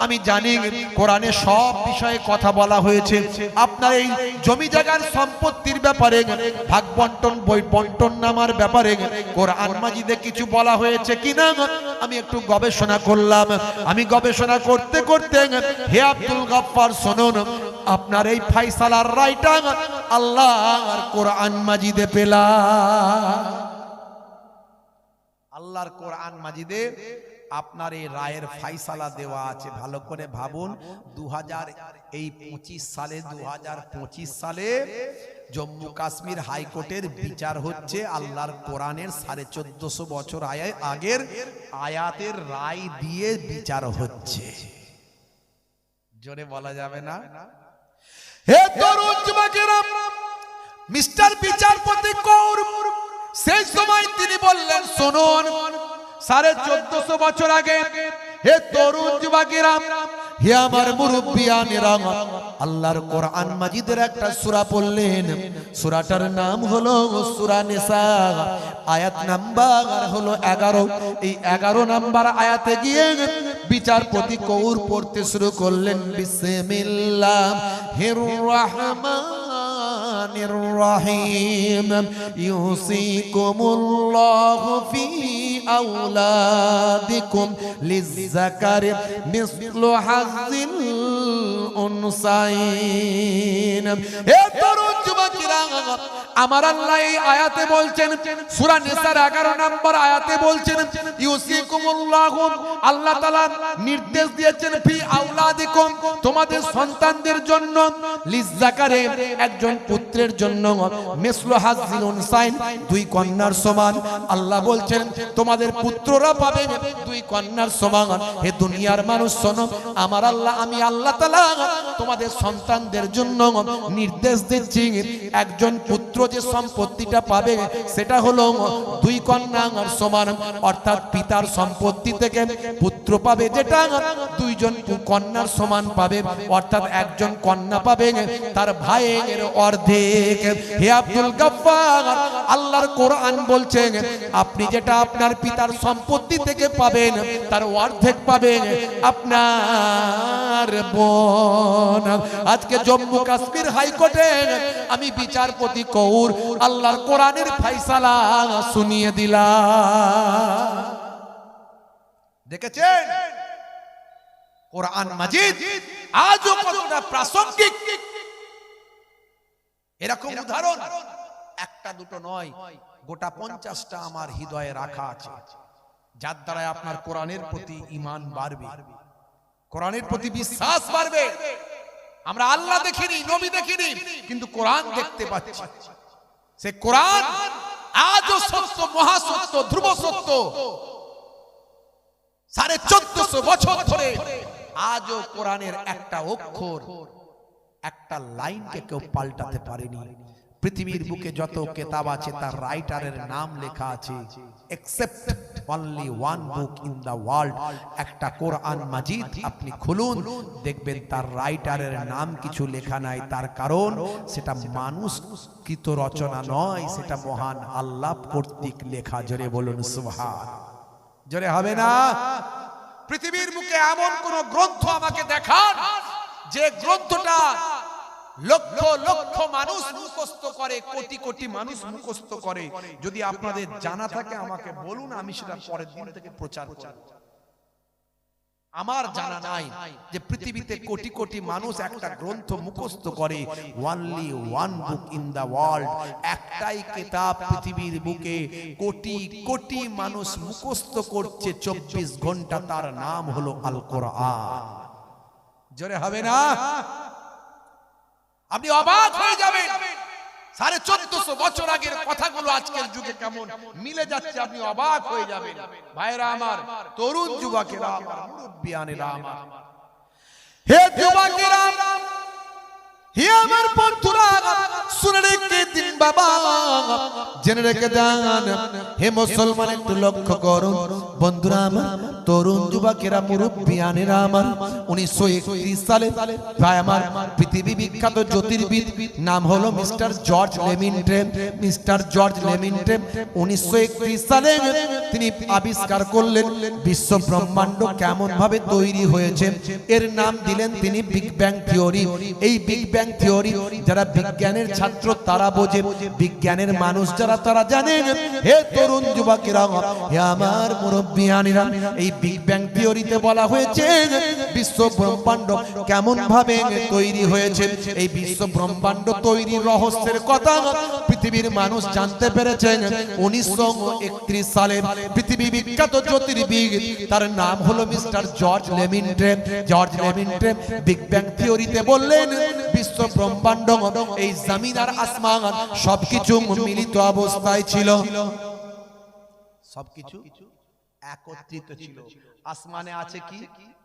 আমি জানি কোরআনে সব বিষয়ে কথা বলা হয়েছে। আপনার এই জমি জায়গার সম্পত্তির ব্যাপারে, ভাগ বন্টন, বই বন্টন নামার ব্যাপারে কোরআন মাজিদে কিছু বলা হয়েছে কিনা আমি একটু গবেষণা করলাম। আমি গবেষণা করতে করতে হে আব্দুল গাফফার শুনুন, আপনার এই ফায়সালার রায়টা আল্লাহর কোরআন মাজিদে পেলাম। আল্লাহর কোরআন মাজিদে আপনার এই রায়ের ফায়সালা দেওয়া আছে। ভালো করে ভাবুন, 2025 সালে জম্মু কাশ্মীর হাইকোর্টের বিচার হচ্ছে আল্লাহর কোরআনের 1450 বছর আগের আয়াতের রায় দিয়ে বিচার হচ্ছে। জোরে বলা যাবে না? হে তরুণ যুবকেরা, মিস্টার বিচারপতি কৌর সেই সময় তিনি বললেন, শুনুন, 1450 বছর আগে, হে তরুণ যুবকেরা, হে আমার মুরব্বিয়ানেরা, আল্লাহর কোরআন মাজিদের একটা সূরা পড়লেন। সূরাটার নাম হলো সূরা নিসা, আয়াত নাম্বার হলো 11। এই 11 নাম্বার আয়াতে গিয়ে বিচারপতি কৌর পড়তে শুরু করলেন, বিসমিল্লাহির রাহমানির রাহিম, ইউসিকুমুল্লাহু ফি আওলাদিকুম লিযযাকারি মিসলু হাযিল উনসাইন। হে তরুণ যুবকেরা, আমার আল্লাহ এই আয়াতে বলছেন, সূরা নিসার 11 নম্বর আয়াতে বলছেন, ইউসিকুমুল্লাহু, আল্লাহ তাআলা নির্দেশ দিয়েছেন, ফি আওলাদিকুম, তোমাদের সন্তানদের জন্য, লিযযাকারি, একজন পুত্রের জন্য, মিসলু হাযিল উনসাইন, 2 কন্যার সমান। আল্লাহ বলছেন তোমাদের পুত্ররা পাবে 2 কন্যার সমান। হে দুনিয়ার মানুষ শোনো, আমার আল্লাহ, আমি আল্লাহ তাআলা তোমাদের সন্তানদের জন্য নির্দেশ দিচ্ছি, একজন পুত্র যে সম্পত্তিটা পাবে সেটা হলো 2 কন্যার সমান। অর্থাৎ পিতার সম্পত্তি থেকে পুত্র পাবে যেটা 2 জন কন্যার সমান পাবে, অর্থাৎ একজন কন্যা পাবে তার ভাইয়ের অর্ধেক। হে আব্দুল গাফফার, আল্লাহর কোরআন বলছেন আপনি যেটা আপনার পিতার সম্পত্তি থেকে পাবেন তার অর্ধেক পাবেন আপনার বোন। আজকে জম্মু কাশ্মীর হাইকোর্টে আমি বিচারপতি কৌর আল্লাহর কোরআনের ফায়সালা শুনিয়ে দিলাম। দেখেছেন কোরআন মাজিদ আজও কতটা প্রাসঙ্গিক। এরকম উদাহরণ একটা দুটো নয়, গোটা 50টা আমার হৃদয়ে রাখা আছে, যার দ্বারা আপনার কোরআনের প্রতি ঈমান বাড়বে, কোরআনের প্রতি বিশ্বাস বাড়বে। আমরা আল্লাহ দেখিনি, নবী দেখিনি, কিন্তু কোরআন দেখতে পাচ্ছি। সে কোরআন আজও সত্য, মহাসত্য, ধ্রুব সত্য। 1450 বছর ধরে আজও কোরআনের একটা অক্ষর, একটা লাইনকে কেউ পাল্টাতে পারেনি। পৃথিবীর বুকে যত কিতাব আছে তার রাইটারের নাম লেখা আছে, except only one book in the world, একটা কোরআন মাজিদ আপনি খুলুন, দেখবেন তার রাইটারের নাম কিছু লেখা নাই। তার কারণ সেটা মানুষকৃত রচনা নয়, সেটা মহান আল্লাহ কর্তৃক লেখা। জোরে বলুন সুবহান। জোরে হবে না? পৃথিবীর বুকে এমন কোন গ্রন্থ আমাকে দেখান যে গ্রন্থটা লক্ষ লক্ষ মানুষ মুখস্থ করে, কোটি কোটি মানুষ মুখস্থ করে। যদি আপনাদের জানা থাকে আমাকে বলুন, আমি সেটা পরের দিন থেকে প্রচার করব। আমার জানা নাই যে পৃথিবীতে কোটি কোটি মানুষ একটা গ্রন্থ মুখস্থ করে। Only one book in the world, একটাই কিতাব পৃথিবীর বুকে কোটি কোটি মানুষ মুখস্থ করছে 24 ঘন্টা, তার নাম হলো আল কোরআন। জোরে হবে না? আপনি অবাক হয়ে যাবেন 1450 বছর আগের কথাগুলো আজকের যুগে কেমন মিলে যাচ্ছে, আপনি অবাক হয়ে যাবেন। ভাইরা আমার, তরুণ যুবকেরা আমার, মুরব্বিয়ানেরা আমার, হে যুবকেরা, হে আমার বন্ধুরা, শুনে রেখে দিন বাবা, জেনে রেখে দেন। হে মুসলমান, একটু লক্ষ্য করুন বন্ধুরা আমার, তরুণ যুবকেরা, মুরব্বিয়ানেরা আমার, 1931 সালে ভাই আমার পৃথিবী বিখ্যাত জ্যোতির্বিদ, নাম হলো মিস্টার জর্জ লেমিন্টে। মিস্টার জর্জ লেমিন্টে 1931 সালে তিনি আবিষ্কার করলেন বিশ্ব ব্রহ্মাণ্ড কেমন ভাবে তৈরি হয়েছে। এর নাম দিলেন তিনি বিগ ব্যাং থিওরি। এই বিগ ব্যাং থিওরি যারা বিজ্ঞানের ছাত্র তারা বোঝে, বিজ্ঞানের মানুষ যারা তারা জানেন। হে তরুণ যুবকেরা, হে আমার মুরব্বিয়ানেরা, এই বিগ ব্যাং থিওরিতে বলা হয়েছে বিশ্ব ব্রহ্মাণ্ড কেমন ভাবে তৈরি হয়েছে। এই বিশ্ব ব্রহ্মাণ্ড তৈরির রহস্যের কথা পৃথিবীর মানুষ জানতে পেরেছেন 1931 সালে। পৃথিবী বিখ্যাত জ্যোতির্বিদ, তার নাম হলো mister George Lemaitre. George Lemaitre big bang থিওরিতে বললেন বিশ্ব ব্রহ্মাণ্ড, এই জমিন আর আসমান সবকিছু মিলিত অবস্থায় ছিল, সবকিছু একত্রিত ছিল। আসমানে আছে কি?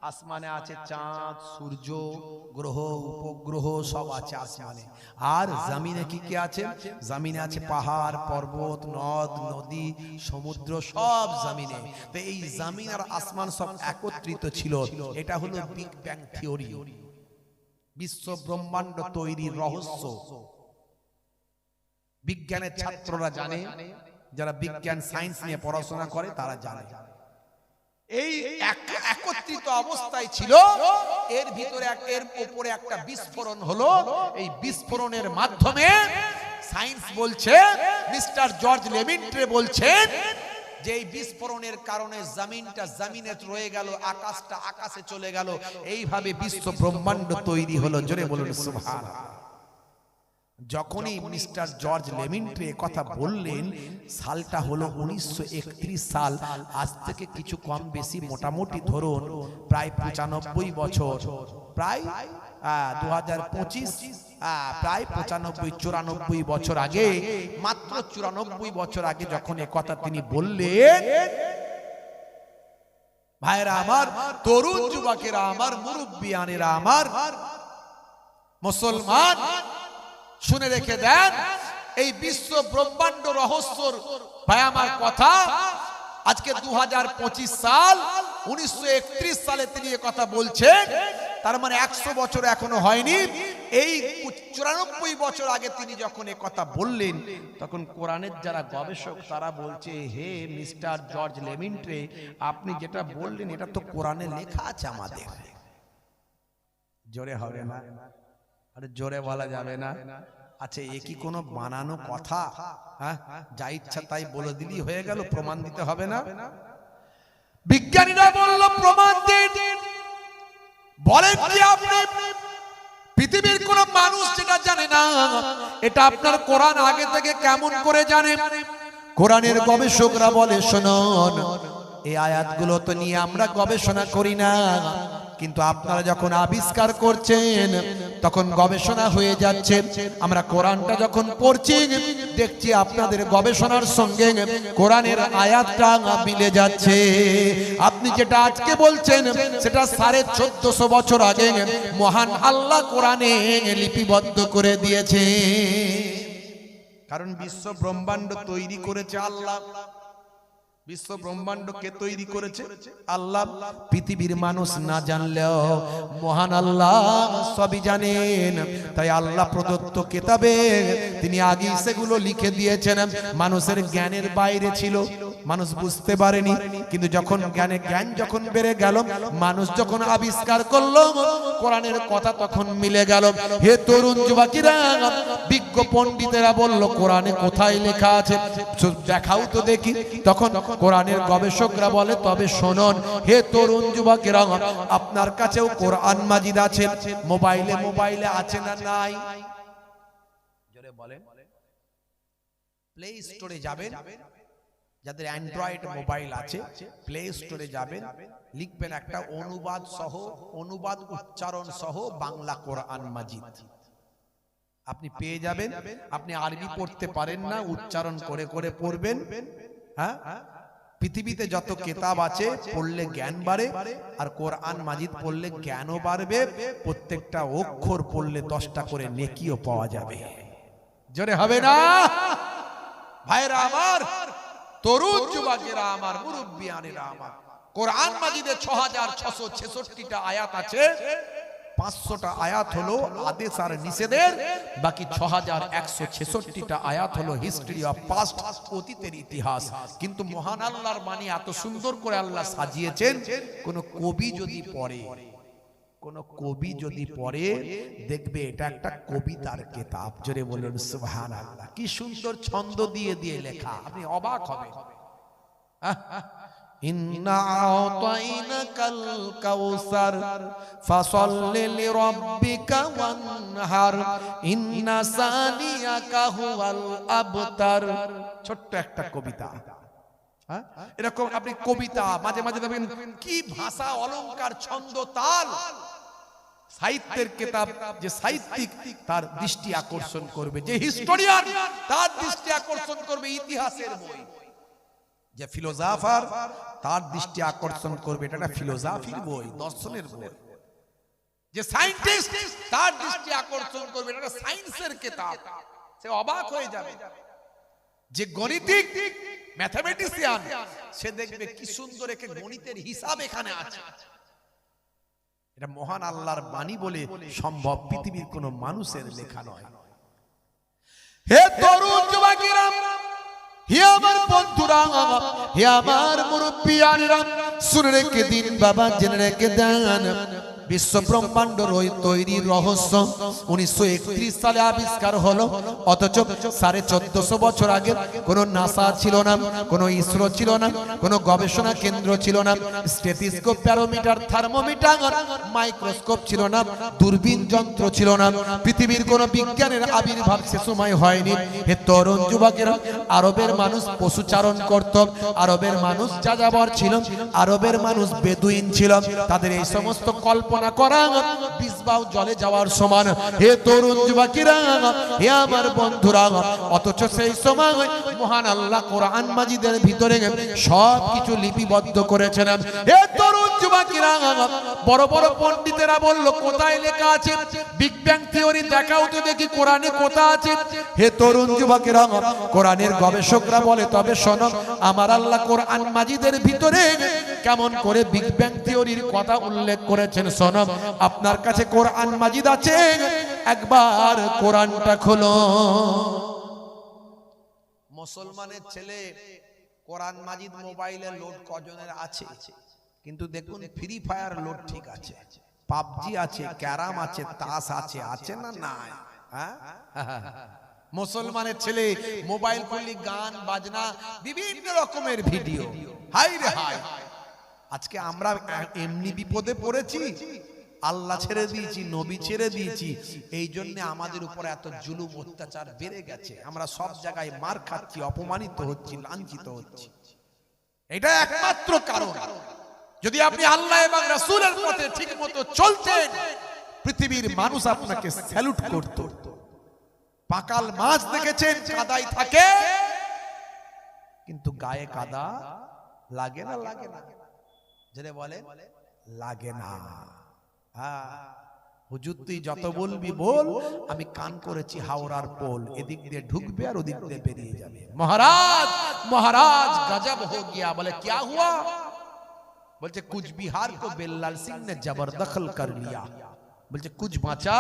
আসমানে আছে চাঁদ, সূর্য, গ্রহ, উপগ্রহ, সব আছে আসমানে। আর জমিনে কি কি আছে? জমিনে আছে পাহাড়, পর্বত, নদ নদী, সমুদ্র, সব জমিনে। তো এই জমিন আর আসমান সব একত্রিত ছিল। এটা হলো বিগ ব্যাং থিওরি, বিশ্ব ব্রহ্মাণ্ড তৈরির রহস্য। বিজ্ঞানের ছাত্ররা জানে, যারা বিজ্ঞান সায়েন্স নিয়ে পড়াশোনা করে তারা জানে। এই একত্রিত অবস্থায় ছিল, এর ভিতরে এর উপরে একটা বিস্ফোরণ হলো। এই বিস্ফোরণের মাধ্যমে সায়েন্স বলছে, মিস্টার জর্জ লেমিন্টে বলছেন যে এই বিস্ফোরণের কারণে জমিনটা জমিনে রয়ে গেল, আকাশটা আকাশে চলে গেল, এইভাবে বিশ্ব ব্রহ্মাণ্ড তৈরি হলো। জোরে বলুন সুবহানাল্লাহ। যখনই মিস্টার জর্জ লেমিন্টে কথা বললেন, সালটা হলো 1931 সাল। আজ থেকে কিছু কম বেশি মোটামুটি ধরুন প্রায় 95 বছর, প্রায় 2025, প্রায় 95-94 বছর আগে, মাত্র 94 বছর আগে যখন একথা তিনি বললেন, ভাইরা আমার, তরুণ যুবকেরা আমার, মুরব্বিয়ানেরা আমার, মুসলমান শুনে রেখে দেন, এই বিশ্ব ব্রহ্মাণ্ড রহস্যর ভাই আমার কথা আজকে 2025 সাল, 1931 সালে তিনি কথা বলছেন। তার মানে 100 বছর এখনো হয়নি। এই 94 বছর আগে তিনি যখন কথা বললেন, তখন কোরআনের যারা গবেষক তারা বলছে, হে মিস্টার জর্জ লেমিন্টে, আপনি যেটা বললেন এটা তো কোরআনে লেখা আছে আমাদের। জোরে হবে না? আরে জোরে বলা যাবে না? আচ্ছা, এ কি কোনো বানানো কথা? হ্যাঁ, যা ইচ্ছা তাই বলে দিলি হয়ে গেল, প্রমাণ দিতে হবে না? বিজ্ঞানীরা বলল প্রমাণ দিন। বলেন কি আপনি পৃথিবীর কোন মানুষ যেটা জানে না, এটা আপনার কোরআন আগে থেকে কেমন করে জানে? কোরআনের গবেষকরা বলে, শুনুন, এই আয়াতগুলো তো নিয়ে আমরা গবেষণা করি না, কিন্তু আপনারা যখন আবিষ্কার করছেন তখন গবেষণা হয়ে যাচ্ছে। আমরা কোরআনটা যখন পড়ছি দেখছি আপনাদের গবেষণার সঙ্গে কোরআনের আয়াতটা মিলে যাচ্ছে। আপনি যেটা আজকে বলছেন সেটা 1450 বছর আগে মহান আল্লাহ কোরআনে লিপিবদ্ধ করে দিয়েছে। কারণ বিশ্ব ব্রহ্মাণ্ড তৈরি করেছে আল্লাহ। বিশ্ব ব্রহ্মাণ্ডকে তৈরি করেছে আল্লাহ। পৃথিবীর মানুষ না জানলেও মহান আল্লাহ সবই জানেন। তাই আল্লাহ প্রদত্ত কিতাবে তিনি আগেই সেগুলো লিখে দিয়েছেন। মানুষের জ্ঞানের বাইরে ছিল, মানুষ বুঝতে পারেনি। কিন্তু যখন জ্ঞান যখন বেড়ে গেল, মানুষ যখন আবিষ্কার করলো কোরআনের কথা, তখন মিলে গেল। হে তরুণ যুবকেরা, বিজ্ঞ পণ্ডিতেরা বলল কোরআনে কোথায় লেখা আছে দেখাও তো দেখি। তখন কোরআনের গবেষকরা বলে তবে শুনুন হে তরুণ যুবকেরা, আপনার কাছেও কোরআন মাজিদ আছে। মোবাইলে আছে না নাই? জোরে বলেন। প্লে স্টোরে যাবেন, যাদের অ্যান্ড্রয়েড মোবাইল আছে প্লে স্টোরে যাবেন, লিখবেন একটা অনুবাদ উচ্চারণ সহ বাংলা কোরআন মাজিদ, আপনি পেয়ে যাবেন। আপনি আরবি পড়তে পারেন না, উচ্চারণ করে করে পড়বেন। হ্যাঁ, পৃথিবীতে যত কিতাব আছে পড়লে জ্ঞান বাড়ে, আর কোরআন মাজিদ পড়লে জ্ঞানও বাড়বে। প্রত্যেকটা অক্ষর পড়লে 10টা করে নেকিও পাওয়া যাবে। জোরে হবে না ভাইরা আমার, তরুণ যুবকেরা আমার, মুরব্বিয়ানেরা আমার, কোরআন মাজিদে 6666টা আয়াত আছে। 500টা আয়াত হলো আদেশ আর নিষেধের, বাকি 6166টা আয়াত হলো হিস্ট্রি অফ পাস্ট, অতীতের ইতিহাস। কিন্তু মহান আল্লাহর বাণী এত সুন্দর করে আল্লাহ সাজিয়েছেন, কোন কবি যদি পড়ে দেখবে এটা একটা কবিতার কিতাব। জোরে বলুন সুবহানাল্লাহ। কি সুন্দর ছন্দ দিয়ে দিয়ে লেখা, আপনি অবাক হবেন। ইন্না আতাইনাকাল কাউসার ফাসাল্লি লিরাব্বিকা ওয়ানহার ইন্না সানিয়াকা হুয়াল আবতার। ছোট্ট একটা কবিতা। এরকম আপনি কবিতা মাঝে মাঝে দেখবেন কি ভাষা, অলংকার, ছন্দ, তাল। সাহিত্যের কিতাব, যে সাহিত্যিক তার দৃষ্টি আকর্ষণ করবে, যে হিস্টোরিয়ান তার দৃষ্টি আকর্ষণ করবে ইতিহাসের বই, যে ফিলোসফার তার দৃষ্টি আকর্ষণ করবে এটা একটা ফিলোসফির বই, দর্শনের বই। যে সায়েন্টিস্ট তার দৃষ্টি আকর্ষণ করবে এটা একটা সায়েন্সের কিতাব। সে অবাক হয়ে যাবে। যে গণিতিক, ম্যাথমেটিশিয়ান, সে দেখবে কি সুন্দর একে গণিতের হিসাব এখানে আছে। এটা মহান আল্লাহর বাণী বলে সম্ভব, পৃথিবীর কোন মানুষের লেখা নয়। হে তরুণ যুবকেরা, হে আমার বন্ধুরা, হে আমার মুরব্বিয়ানেরা, শুনে রেখে দিন বাবা, জেনে রেখে দেন। বিশ্ব ব্রহ্মাণ্ড তৈরির রহস্য 1931 সালে আবিষ্কার হলো, অথচ 1450 বছর আগে কোনো নাসা ছিল না, কোনো ইসরো ছিল না, কোনো গবেষণা কেন্দ্র ছিল না, স্টেথিস্কোপ, ব্যারোমিটার, থার্মোমিটার, মাইক্রোস্কোপ ছিল না, দূরবীন যন্ত্র ছিল না। পৃথিবীর কোনো বিজ্ঞানের আবির্ভাব সে সময় হয়নি। হে তরুণ যুবকেরা, আরবের মানুষ পশুচারণ করত, আরবের মানুষ যাযাবর ছিল, আরবের মানুষ বেদুইন ছিল। তাদের এই সমস্ত কল্পনা করা বিসবাও জলে যাওয়ার সমান। হে তরুণ যুবকেরা, হে আমার বন্ধুরা, অথচ সেই সময় মহান আল্লাহ কোরআন মাজিদের ভিতরে সব কিছু লিপিবদ্ধ করেছেন। হে তরুণ যুবকেরা, বড় বড় পণ্ডিতেরা বলল কোথায় লেখা আছে? বিগ ব্যাং থিওরি দেখাও তো দেখি কোরআনে কোথায় আছে। হে তরুণ যুবকেরা, কোরআনের গবেষকরা বলে তবে শোনো, আমার আল্লাহ কোরআন মাজিদের ভিতরে কেমন করে বিগ ব্যাং থিওরির কথা উল্লেখ করেছেন। শোনো, আপনার কাছে কোরআন মাজিদ আছে, একবার কোরআনটা খোলো। মুসলমানের ছেলে কোরআন মাজিদ মোবাইলে লোড কজনের আছে? কিন্তু দেখুন ফ্রি ফায়ার লোড ঠিক আছে, পাবজি আছে, ক্যারাম আছে, তাস আছে, আছে না নাই? মুসলমানের ছেলে মোবাইল খুললি গান বাজনা, বিভিন্ন রকমের ভিডিও। হাই রে হাই, আজকে আমরা এমনি বিপদে পড়েছি, আল্লাহ ছেড়ে দিয়েছি, নবী ছেড়ে দিয়েছি, এই জন্য আমাদের উপর এত জুলুম অত্যাচার বেড়ে গেছে। আমরা সব জায়গায় মার খাচ্ছি, অপমানিত হচ্ছি, লাঞ্ছিত হচ্ছি। এটা একমাত্র কারণ। যদি আপনি আল্লাহ এবং রাসূলের পথে ঠিকমতো চলতেন, পৃথিবীর মানুষ আপনাকে স্যালুট করত। পাকাল মাছ দেখেছেন কাদায় থাকে, কিন্তু গায়ে কাদা লাগে না? লাগে না? যেটা বলে লাগে না। হ্যাঁ, হুজুর তুই যত বলবি বল, আমি কান করেছি হাওড়ার পোল, এদিক দিয়ে ঢুকবে আর ওদিক দিয়ে বেরিয়ে যাবে। মহারাজ মহারাজ গজব হো গিয়া। বলে क्या हुआ? বলছে কুচ বিহার কো বেল্লাল সিং ने जबरदखल कर लिया। বলছে कुछ বাঁচা?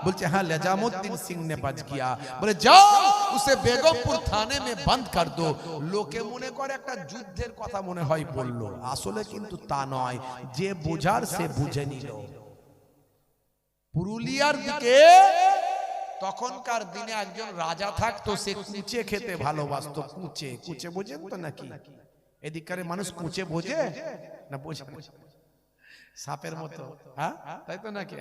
বলছে হ্যাঁ নিজামুদ্দিন সিং ने बच गया। বলে যাও উসে বেগমপুর থানে में बंद कर दो। লোকে মনে করে একটা যুদ্ধের কথা মনে হয় বললো, আসলে কিন্তু তা নয়। যে বোঝার সে বুঝে নিল। পুরুলিয়ার দিকে তখনকার দিনে একজন রাজা থাকতো, সে কুচে খেতে ভালোবাসতো। কুচে কুচে বোঝেন তো নাকি? এদিককার মানুষ কুচে বোঝে না? বোঝে সাপের মতো, হ্যাঁ তাই তো নাকি?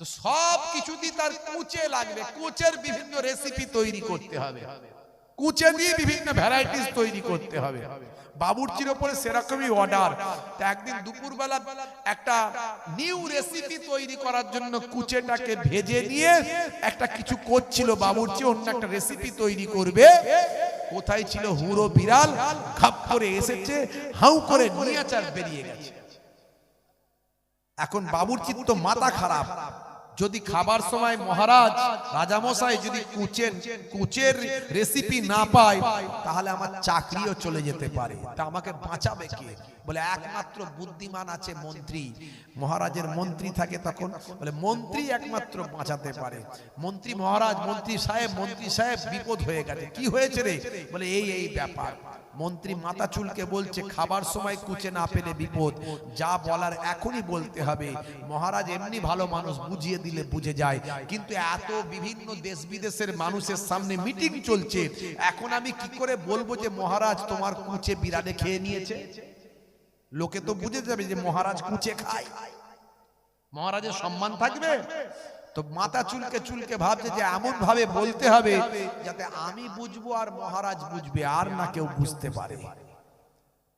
তো সব কিছুতেই তার কুচে লাগবে। কুচের বিভিন্ন রেসিপি তৈরি করতে হবে, কুচে দিয়ে বিভিন্ন ভ্যারাইটিস তৈরি করতে হবে। বাবুর্চির উপরে সেরকমই অর্ডার। তো একদিন দুপুরবেলা একটা নিউ রেসিপি তৈরি করার জন্য কুচেটাকে ভেজে নিয়ে একটা কিছু করছিল বাবুর্চি, অন্য একটা রেসিপি তৈরি করবে। কোথায় ছিল হুড়ো বিড়াল, খাপ করে এসেছে, হাউ করে নিয়ে চার বেরিয়ে গেছে। এখন বাবুর্চির তো মাথা খারাপ। যদি খাবার সময় মহারাজ রাজামশাই যদি কুচের রেসিপি না পায়, তাহলে আমার চাকরিও চলে যেতে পারে। তা আমাকে বাঁচাবে কে? বলে একমাত্র বুদ্ধিমান আছে মন্ত্রী। মহারাজের মন্ত্রী থাকে তখন। বলে মন্ত্রী একমাত্র বাঁচাতে পারে। মন্ত্রী মহারাজ, মন্ত্রী সাহেব বিপদ হয়ে গেছে। কি হয়েছে রে? বলে এই ব্যাপার। মন্ত্রী মাথা চুলকে বলছে খাবার সময় কুচে না পেলে বিপদ, যা বলার এখনই বলতে হবে। মহারাজ এমনি ভালো মানুষ, বুঝিয়ে দিলে বুঝে যায়, কিন্তু এত বিভিন্ন দেশ বিদেশের মানুষের সামনে মিটিং চলছে, এখন আমি কি করে বলবো যে মহারাজ তোমার কুচে বিড়ালে খেয়ে নিয়েছে? লোকে তো বুঝে যাবে যে মহারাজ কুচে খায়, মহারাজের সম্মান থাকবে। তো মাথা চুলকে চুলকে ভাবছে যে এমন ভাবে বলতে হবে যাতে আমি বুঝবো আর মহারাজ বুঝবে, আর না কেউ বুঝতে পারে।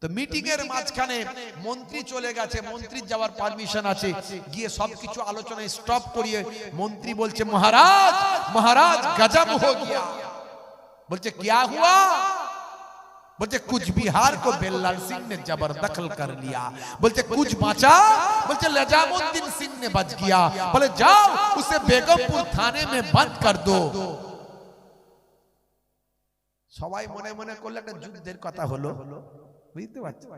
তো মিটিং এর মাঝখানে মন্ত্রী চলে গেছে, মন্ত্রীর যাওয়ার পারমিশন আছে। গিয়ে সবকিছু আলোচনা স্টপ করিয়ে মন্ত্রী বলছে মহারাজ মহারাজ গজব হো গিয়া। বলছে क्या हुआ? बोलते कुछ बिहार को बेल्लाल सिंह ने जबरदखल कर लिया। बोलते कुछ बचा? बोलते निजामुद्दीन सिंह ने बच गया। बोले जाओ उसे बेगमपुर थाने में बंद कर दो। সবাই মনে মনে করলে একটা যুদ্ধের কথা হলো, বুঝতে পারছো?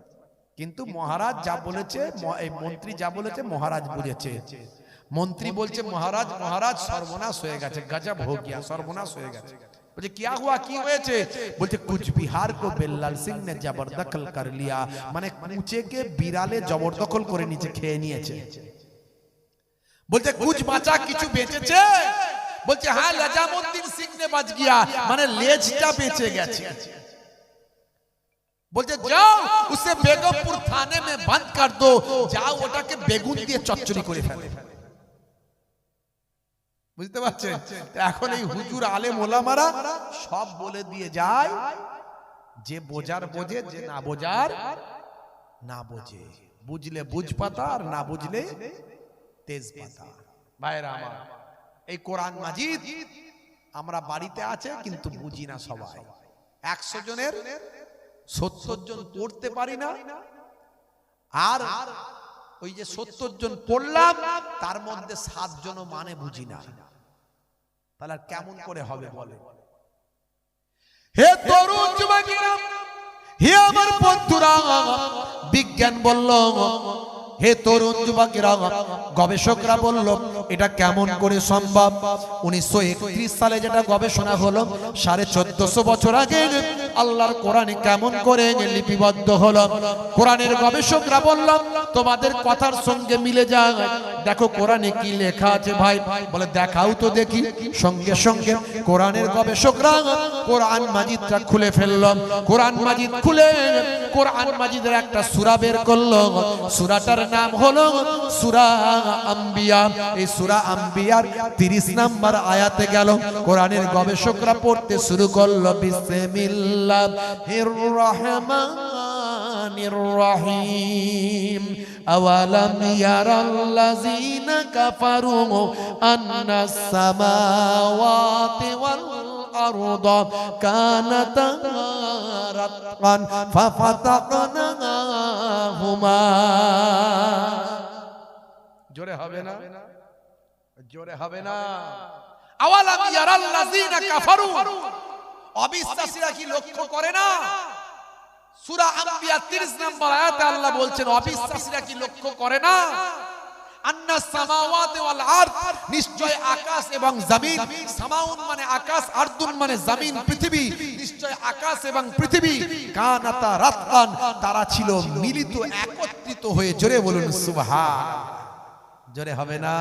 কিন্তু মহারাজ যা বলেছে, এই মন্ত্রী যা বলেছে মহারাজ বুঝেছে। মন্ত্রী বলছে মহারাজ মহারাজ সর্বনাশ হয়ে গেছে, গজব হো গিয়া, সর্বনাশ হয়ে গেছে। बोले क्या हुआ? की হয়েছে? बोलते कुछ बिहार को बेल्लाल सिंह ने जबरदखल कर लिया। माने कुचे के बिराले जबरदखल করে নিচে খেয়ে নিয়েছে। बोलते कुछ বাঁচা, কিছু বেঁচেছে? बोलते हाँ निजामुद्दीन सिंह ने बच गया, माने লেজটা বেঁচে গেছে। बोलते जाओ उसे बेगमपुर थाने में बंद कर दो, जाओ ওটাকে বেগুন দিয়ে চচ্চড়ি করে ফেলে। বুঝতে পারছেন? এখন এই হুজুর আলেম ওলামারা সব বলে দিয়ে যায়, যে বোঝার বোঝে, যে না বোঝার না বোঝে। বুঝলে বুঝ পাতা, আর না বুঝলে তেজ পাতা। ভাইরা আমার, এই কোরআন মাজিদ আমরা বাড়িতে আছে কিন্তু বুঝি না সবাই। 100 জনের 70 জন পড়তে পারি না, আর ওই যে 70 জন পড়লাম তার মধ্যে 7 জন মানে বুঝি না। তাহলে কেমন করে হবে বলে? হে তরুণ যুবকেরা, হে আমার বন্ধুরা, বিজ্ঞান বলল, হে তরুণ যুবকেরা, গবেষকরা বলল এটা কেমন করে সম্ভব? 1931 সালে যেটা গবেষণা হলো, 1450 বছর আগে আল্লাহর কোরআনে কেমন করে লিপিবদ্ধ হলো। কোরআনের গবেষকরা বলল তোমাদের কথার সঙ্গে মিলে যায়, দেখো কোরআনে কি লেখা আছে ভাই। বলে দেখাও তো দেখি। সঙ্গে সঙ্গে কোরআনের গবেষকরা কোরআন মাজিদটা খুলে ফেলল। কোরআন মাজিদ খুলে কোরআন মাজিদের একটা সূরা বের করলো। সূরাটার নাম হলো সূরা আম্বিয়া। এই সূরা আম্বিয়ার 30 নম্বর আয়াতে গেল। কোরআনের গবেষকরা পড়তে শুরু করলো বিসমিল্লাহির রহমানির রহমানির রহিম আওয়ালাম ইয়ারাল্লাযীনা কাফারু আন্নাস সামাওয়াতি ওয়াল আরদা কানাতা রাতকান ফাফাতাকনাহুমা। জোরে হবে না? জোরে হবে না? আওয়ালাম ইয়ারাল্লাযীনা কাফারু, অবিশ্বাসীরা কি লক্ষ্য করে না? সূরা আম্বিয়া 30 নম্বর আয়াতে আল্লাহ বলছেন অবিশ্বাসীরা কি লক্ষ্য করে না? আন্নাস সামাওয়াতি ওয়াল আরদ, নিশ্চয় আকাশ এবং জমিন, সামাউন মানে আকাশ, আরদুন মানে জমিন পৃথিবী, নিশ্চয় আকাশ এবং পৃথিবী কানাতা রাতকান, তারা ছিল মিলিত একত্রিত হয়ে। জোরে বলুন সুবহান। জোরে হবে না?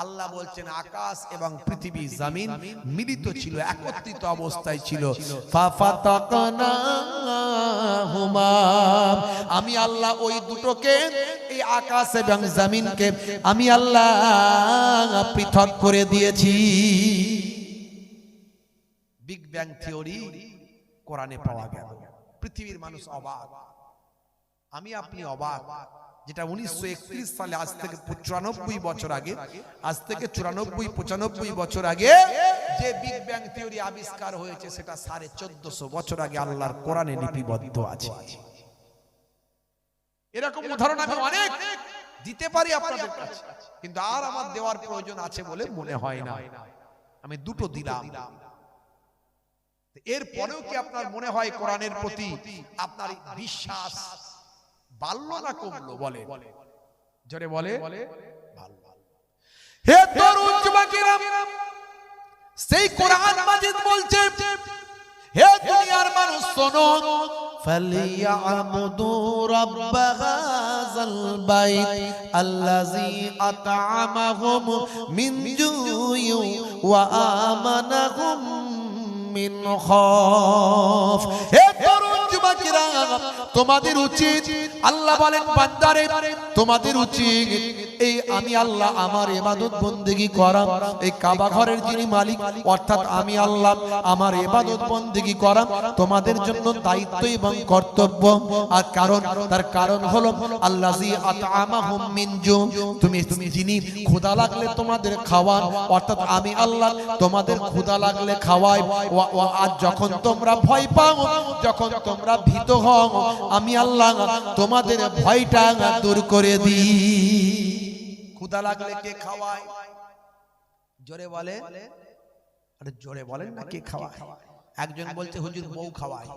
আল্লাহ বলছেন আকাশ এবং পৃথিবী জমিন মিলিত ছিল, একত্রিত অবস্থায় ছিল। ফাফাতাকনাহুমা, আমি আল্লাহ ওই দুটোকে, এই আকাশ এবং জমিনকে আমি আল্লাহ পৃথক করে দিয়েছি। বিগ ব্যাং থিওরি কোরআনে পাওয়া গেল। পৃথিবীর মানুষ অবাক, আমি আপনি অবাক, যেটা 1931 সালে, আজ থেকে 94 বছর আগে, আজ থেকে 94-95 বছর আগে যে বিগ ব্যাং থিওরি আবিষ্কার হয়েছে, সেটা 1450 বছর আগে আল্লাহর কোরআনে লিপিবদ্ধ আছে। এরকম উদাহরণ আমি অনেক দিতে পারি আপনাদের কাছে, কিন্তু আর আমার দেওয়ার প্রয়োজন আছে বলে মনে হয় না। আমি দুটো দিলাম। এরপরেও কি আপনার মনে হয় কোরআনের প্রতি আপনার বিশ্বাস বাড়লো না কমলো? বলে জোরে বলে। হে তরুণ যুবকেরা, সেই কোরআন মাজিদ বলছে, হে দুনিয়ার মানুষ শোনো, ফালিয়াবুদু রাব্ব হাযাল বাইত আল্লাযী আত'আমাহুম মিন জু'ইন ওয়া আমানাহুম মিন খাউফ। হে তরুণ যুবকেরা, তোমাদের উচিত, আল্লাহ বলেন বান্দারে তোমাদের উচিত এই আমি আল্লাহ আমার ইবাদত বন্দেগী করা, এই কাবা ঘরের যিনি মালিক অর্থাৎ আমি আল্লাহ, আমার ইবাদত বন্দেগী করা তোমাদের জন্য দায়িত্ব এবং কর্তব্য। আর কারণ, তার কারণ হলো আল্লাযী আত'আমাহুম মিন জু, তুমি যিনি ক্ষুধা লাগলে তোমাদের খাওয়ান, অর্থাৎ আমি আল্লাহ তোমাদের ক্ষুধা লাগলে খাওয়াই। আর যখন তোমরা ভয় পাও, যখন তোমরা ভীত হও, আমি আল্লাহ তোমাদের ভয়টা দূর করে দিই। ক্ষুধা লাগলে কে খাওয়ায়? জোরে বলে, আরে জোরে বলেন না, কে খাওয়ায়? একজন বলছে হুজুর বউ খাওয়ায়।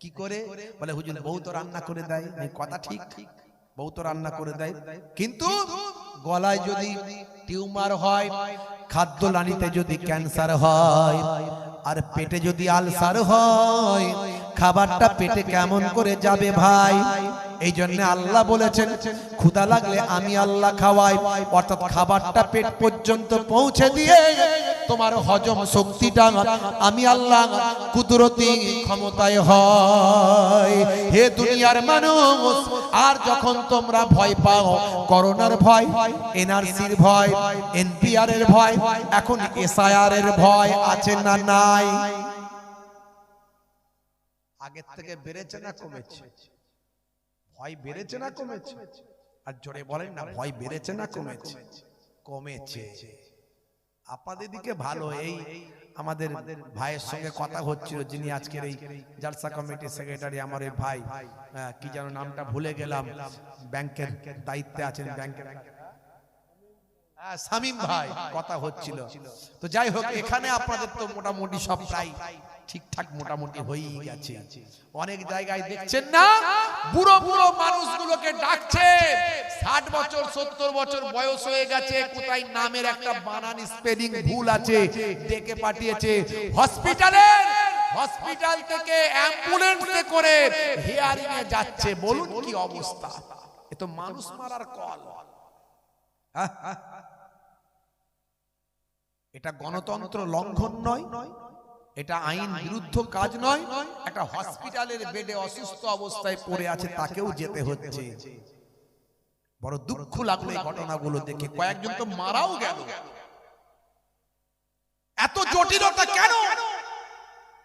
কি করে? বলে হুজুর বউ তো রান্না করে দেয়। কথা ঠিক, বউ তো রান্না করে দেয়, কিন্তু গলায় যদি টিউমার হয়, খাদ্য নালীতে যদি ক্যান্সার হয়, আর পেটে যদি আলসার হয়, খাবারটা পেটে কেমন করে যাবে ভাই? এই জন্য আল্লাহ বলেছেন ক্ষুধা লাগলে আমি আল্লাহ খাওয়াই, অর্থাৎ খাবারটা পেট পর্যন্ত পৌঁছে দিয়ে তোমার হজম শক্তিটা আমি আল্লাহ কুদরতি ক্ষমতায় হয়। হে দুনিয়ার মানুষ, আর যখন তোমরা ভয় পাও, করোনার ভয়, এনআরসির ভয়, এনপিআর এর ভয়, এখন এসআইআর এর ভয় আছে না নাই? আগের থেকে বেড়েছে না কমেছে? ভয় বেড়েছে না কমেছে? আর জোরে বলেন না, ভয় বেড়েছে না কমেছে? কমেছে। আপনাদের দিকে ভালো। এই আমাদের ভাইয়ের সঙ্গে কথা হচ্ছিল, যিনি আজকের এই জালসা কমিটির সেক্রেটারি, আমার এই ভাই, কি যেন নামটা ভুলে গেলাম, ব্যাংকের দায়িত্বে আছেন, ব্যাংকের শামীম ভাই, কথা হচ্ছিল। তো যাই হোক, এখানে আপনাদের তো মোটামুটি সব প্রায় ঠিকঠাক মোটামুটি হয়েই গেছে। অনেক জায়গায় দেখছেন না, বুড়ো বুড়ো মানুষগুলোকে ডাকছে, 60 বছর 70 বছর বয়স হয়ে গেছে, কোথায় নামের একটা বানান স্পেলিং ভুল আছে, ডেকে পাঠিয়েছে হসপিটালে। হসপিটাল থেকে অ্যাম্বুলেন্সে করে হিয়ারিং এ যাচ্ছে। বলুন কি অবস্থা? এ তো মানুষ মারার কল। এটা গণতন্ত্র লঙ্ঘন নয়, এটা আইন বিরুদ্ধ কাজ নয়। একটা হসপিটালের বেডে অসুস্থ অবস্থায় পড়ে আছে, তাকেও যেতে হচ্ছে। বড় দুঃখ লাগলো এই ঘটনাগুলো দেখে। কয়েকজন তো মারাও গেল। এত জটিলতা কেন?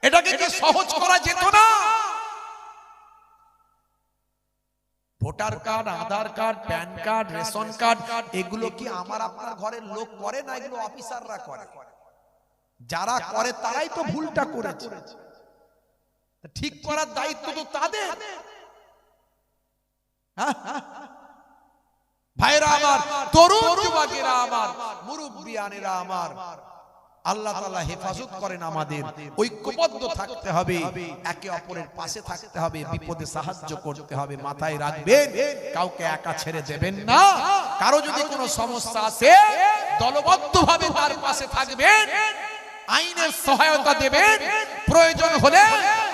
এটাকে কি সহজ করা যেত না? Voter card, Aadhaar card, PAN card, ration card, এগুলো কি আমার আপনার ঘরের লোক করে না, এগুলো অফিসাররা করে। যারা করে তারাই তো ভুলটা করেছে, ঠিক করার দায়িত্ব তো তাদের। ভাইরা আমার, তরুণ যুবকেরা আমার, মুরব্বিয়ানেরা আমার, আল্লাহ তাআলা হেফাজত করেন আমাদের। ঐক্যবদ্ধ থাকতে হবে, একে অপরের পাশে থাকতে হবে, বিপদে সাহায্য করতে হবে। মাথায় রাখবেন, কাউকে একা ছেড়ে দেবেন না। কারো যদি কোনো সমস্যা আসে, দলবদ্ধভাবে তার পাশে থাকবেন, আইনের সহায়তা দেবেন, প্রয়োজন হলে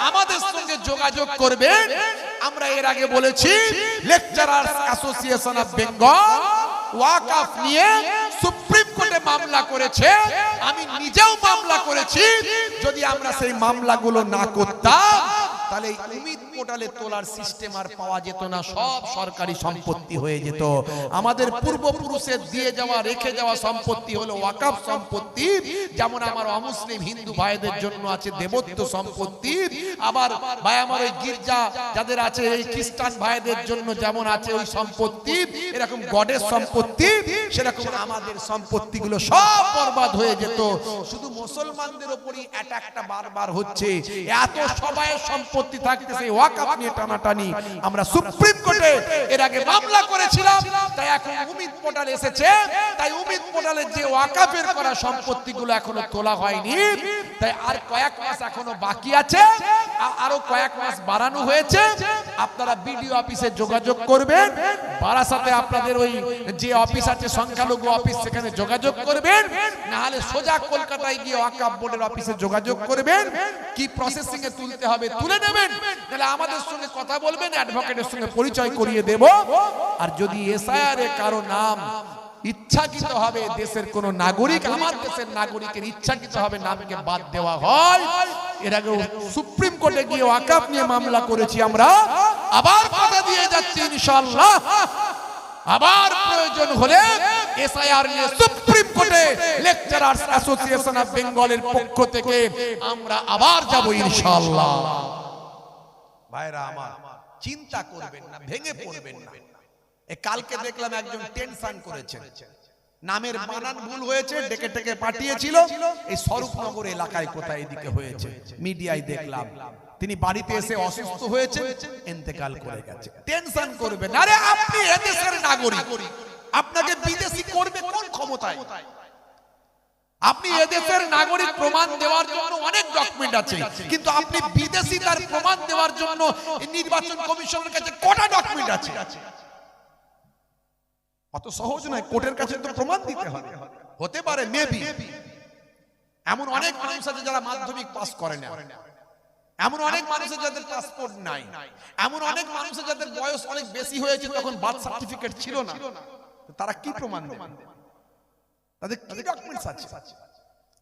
আমাদের সঙ্গে যোগাযোগ করবেন। আমরা এর আগে বলেছি, লেকচারার্স অ্যাসোসিয়েশন অফ বেঙ্গল ওয়াকফ নিয়ে সুপ্রিম কোর্টে মামলা করেছে, আমি নিজেও মামলা করেছি। যদি আমরা সেই মামলাগুলো না করতাম, তাহলে উমিদ পোর্টালে তোলার সিস্টেম আর পাওয়া যেত না, সব সরকারি সম্পত্তি হয়ে যেত। আমাদের পূর্বপুরুষের দিয়ে যাওয়া, রেখে যাওয়া সম্পত্তি হলো ওয়াকফ সম্পত্তি। যেমন আমার অমুসলিম হিন্দু ভাইদের জন্য আছে দেবত্ব সম্পত্তি, আবার ভাই আমার ওই গির্জা যাদের আছে, এই খ্রিস্টান ভাইদের জন্য যেমন আছে ওই সম্পত্তি, এরকম গডের সম্পত্তি, সেরকম আমাদের সম্পত্তিগুলো সব বরবাদ হয়ে যেত। শুধু মুসলমানদের উপরই অ্যাটাকটা বারবার হচ্ছে। এত সবাইয়ের সম্পত্তি থাকতেছে, ওয়াকফ নিয়ে টানাটানি। আমরা সুপ্রিম কোর্টে এর আগে মামলা করেছিলাম, তাই এখন উমিদ পোর্টাল এসেছে, তাই উমিদ পোর্টালে যে ওয়াকফের করা সম্পত্তিগুলো এখনো তোলা হয়নি, তাই আর কয়েক মাস এখনো বাকি আছে, আরো কয়েক মাস বাড়ানো হয়েছে। আপনারা বিডিও অফিসে যোগাযোগ করবেন, বারাসাতে আপনাদের ওই যে অফিস আছে সংখ্যালঘু অফিস, সেখানে যোগাযোগ করবেন, না হলে সোজা কলকাতায় গিয়ে ওয়াকফ বোর্ডের অফিসে যোগাযোগ করবেন। কি প্রসেসিং এ তুলতে হবে তুলে নেবেন, তাহলে আমাদের সঙ্গে কথা বলবেন, অ্যাডভোকেটের সঙ্গে পরিচয় করিয়ে দেব। আর যদি এসআইআর এ কারো নাম ইচ্ছাকৃত হবে, দেশের কোন নাগরিক, আমার দেশের নাগরিকের ইচ্ছাকৃত হবে নামকে বাদ দেওয়া হয়, এর আগে সুপ্রিম কোর্টে গিয়ে ওয়াকফ নিয়ে মামলা করেছি আমরা। আবার কথা দিয়ে যাচ্ছি, ইনশাআল্লাহ আবার প্রয়োজন হলে এসআইআর নিয়ে সুপ্রিম কোর্টে লেকচারার্স অ্যাসোসিয়েশন অফ বেঙ্গলের পক্ষ থেকে আমরা আবার যাব ইনশাআল্লাহ। ভাইরা আমার, চিন্তা করবেন না, ভেঙে পড়বেন না। কালকে দেখলাম একজন টেনশন করেছেন, নামের বানান ভুল হয়েছে, ডেকে ডেকে পাঠিয়েছিল, এই স্বরূপনগর এলাকায় কোথায় এদিকে হয়েছে, মিডিয়ায় দেখলাম। তিনি বাড়িতে এসে অসুস্থ হয়েছে, ইন্তেকাল করে গেছে। টেনশন করবেন, আরে আপনি এদেশের নাগরিক, আপনাকে বিদেশি করবে কোন ক্ষমতায়? আপনি এদেশের নাগরিক প্রমাণ দেওয়ার জন্য অনেক ডকুমেন্ট আছে, কিন্তু আপনি বিদেশি তার প্রমাণ দেওয়ার জন্য নির্বাচন কমিশনের কাছে কটা ডকুমেন্ট আছে? অত সহজ নয়, কোর্টের কাছে তো প্রমাণ দিতে হবে। হতে পারে মেবি এমন অনেক মানুষ আছে যারা মাধ্যমিক পাস করে না, এমন অনেক মানুষ যাদের পাসপোর্ট নাই, এমন অনেক মানুষ যাদের বয়স অনেক বেশি হয়েছে, তখন বার্থ সার্টিফিকেট ছিল না, তারা কি প্রমাণ দেবে? তাদের কি ডকুমেন্টস আছে?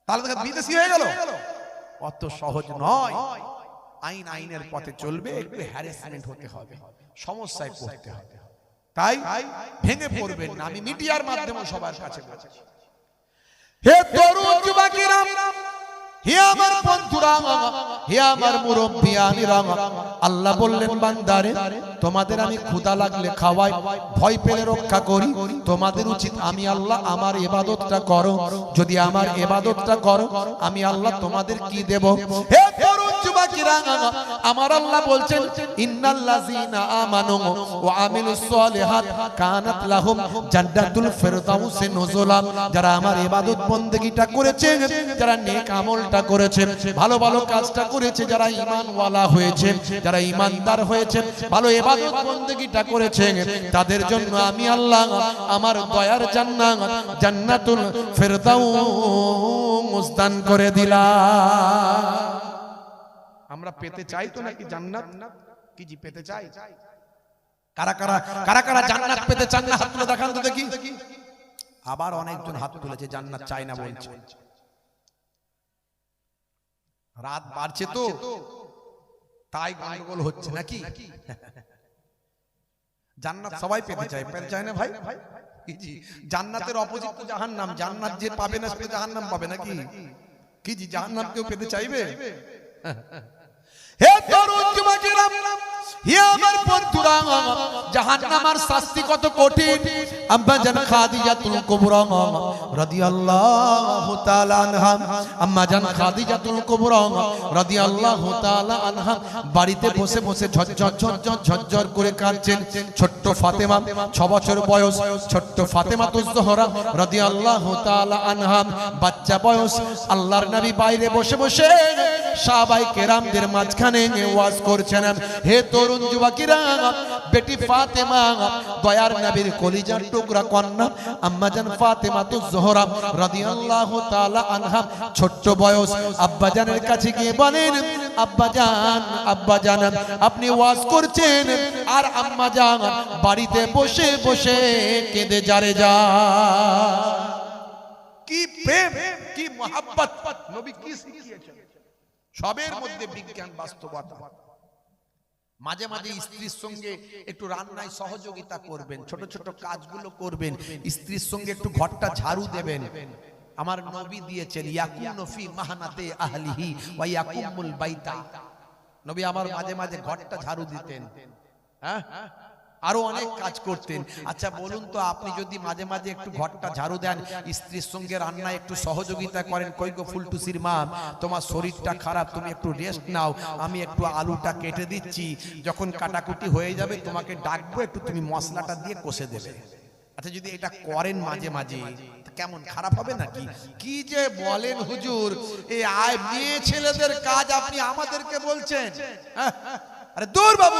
তাহলে তারা বিদেশি হয়ে গেল? অত সহজ নয়। আইন আইনের পথে চলবে, একটু হ্যারাসমেন্ট হতে হবে, সমস্যায় পড়তে হবে। তাই ভেঙে পড়বেন না। আমি মিডিয়ার মাধ্যমে সবার কাছে বলছি, হে তরুণ যুবকেরা, হে আমার বন্ধুরা, হে আমার মুরব্বিয়ানেরা, আল্লাহ বললেন বান্দারে, তোমাদের আমি ক্ষুধা লাগলে খাওয়াই, ভয় পেলে রক্ষা করি। তোমাদের উচিত আমি আল্লাহ আমার ইবাদতটা করো। যদি আমার ইবাদতটা করো, আমি আল্লাহ তোমাদের কি দেব? হে তরুণ যুবকেরা, আমার আল্লাহ বলছেন, ইন্নাল্লাযীনা আমানু ওয়া আমিলুস সলিহাত কানাত লাহুম জান্নাতুল ফিরদাউসে নুজুলা। যারা আমার ইবাদত বন্দেগীটা করেছে, যারা নেক আমলটা করেছে, ভালো ভালো কাজটা করেছে, যারা ঈমানওয়ালা হয়েছে, যারা ঈমানদার হয়েছে, ভালো ইবাদত বন্দেগীটা করেছে, তাদের জন্য আমি আল্লাহ আমার দয়ার জান্নাত জান্নাতুল ফিরদাউস দান করে দিলাম। আমরা পেতে চাই তো নাকি জান্নাত? কি জি পেতে চাই? কারা কারা কারা কারা জান্নাত পেতে চান না? হাত তুলে দেখান তো দেখি। আবার অনেকজন হাত তুলেছে, জান্নাত চাই না বলছে। রাত বাড়ছে তো, তাই গন্ডগোল হচ্ছে নাকি? জান্নাত সবাই পেতে চায়, পেতে চায় না ভাই? জি, জান্নাতের অপোজিট তো জাহান্নাম। জান্নাত যে পাবে না সে জাহান্নাম পাবে নাকি? কি জি, জাহান্নাম কেউ পেতে চাইবে? হে তরুণ যুবকেরা, হে আমার বন্ধুরা, জাহান্নামের শাস্তি কত কঠিন। আম্মা জান খাদিজাতুল কুবরা রাদিয়াল্লাহু তাআলা আনহা, আম্মা জান খাদিজাতুল কুবরা রাদিয়াল্লাহু তাআলা আনহা বাড়িতে বসে বসে ঝরঝর করে কাঁদছেন। ছোট্ট ফাতেমা 6 বছর বয়স, ছোট্ট ফাতেমাতুজ জোহরা রাদিয়াল্লাহু তাআলা আনহা বাচ্চা বয়স। আল্লাহর নবী বাইরে বসে বসে সাহাবায়ে কেরামদের মাঝখানে ওয়াজ করছেন। হে তরুণ যুবকেরা, বেটি ফাতেমা, দয়ার নবীর কলিজার টুকরা কন্যা আম্মা জান ফাতেমাতুজ জোহরা রাদিয়াল্লাহু তাআলা আনহা ছোট্ট বয়স আব্বা জানের কাছে গিয়ে বলেন, আব্বা জান, আব্বা জান, আপনি ওয়াজ করছেন আর আম্মা জান বাড়িতে বসে বসে কেঁদে যারে যা। কি প্রেম, কি মহব্বত নবী কি শিখিয়েছেন। সবের মধ্যে বিজ্ঞান, বাস্তবতা। মাঝে মাঝে স্ত্রীর সঙ্গে একটু রান্নায় সহযোগিতা করবেন, ছোট ছোট কাজগুলো করবেন, স্ত্রীর সঙ্গে একটু ঘরটা ঝাড়ু দেবেন। আমার নবী দিয়েছেন ইয়াকুনু ফি মাহনাতে আহলিহি ওয়া ইয়াকুমুল বাইতা। নবী আমার মাঝে মাঝে ঘরটা ঝাড়ু দিতেন, হ্যাঁ, আরো অনেক কাজ করতেন। আচ্ছা বলুন তো, আপনি যদি মাঝে মাঝে একটু ঘরটা ঝাড়ু দেন, স্ত্রীর সঙ্গে রান্নায় একটু সহযোগিতা করেন, কই গো ফুলটুসির মা, তোমার শরীরটা খারাপ, তুমি একটু রেস্ট নাও, আমি একটু আলুটা কেটে দিচ্ছি, যখন কাটাকুটি হয়ে যাবে তোমাকে ডাকবো, একটু তুমি মশলাটা দিয়ে কষে দেবে। আচ্ছা যদি এটা করেন মাঝে মাঝে, কেমন খারাপ হবে নাকি? কি যে বলেন হুজুর, এই মেয়ে ছেলেদের কাজ আপনি আমাদেরকে বলছেন? আরে দূর বাবু,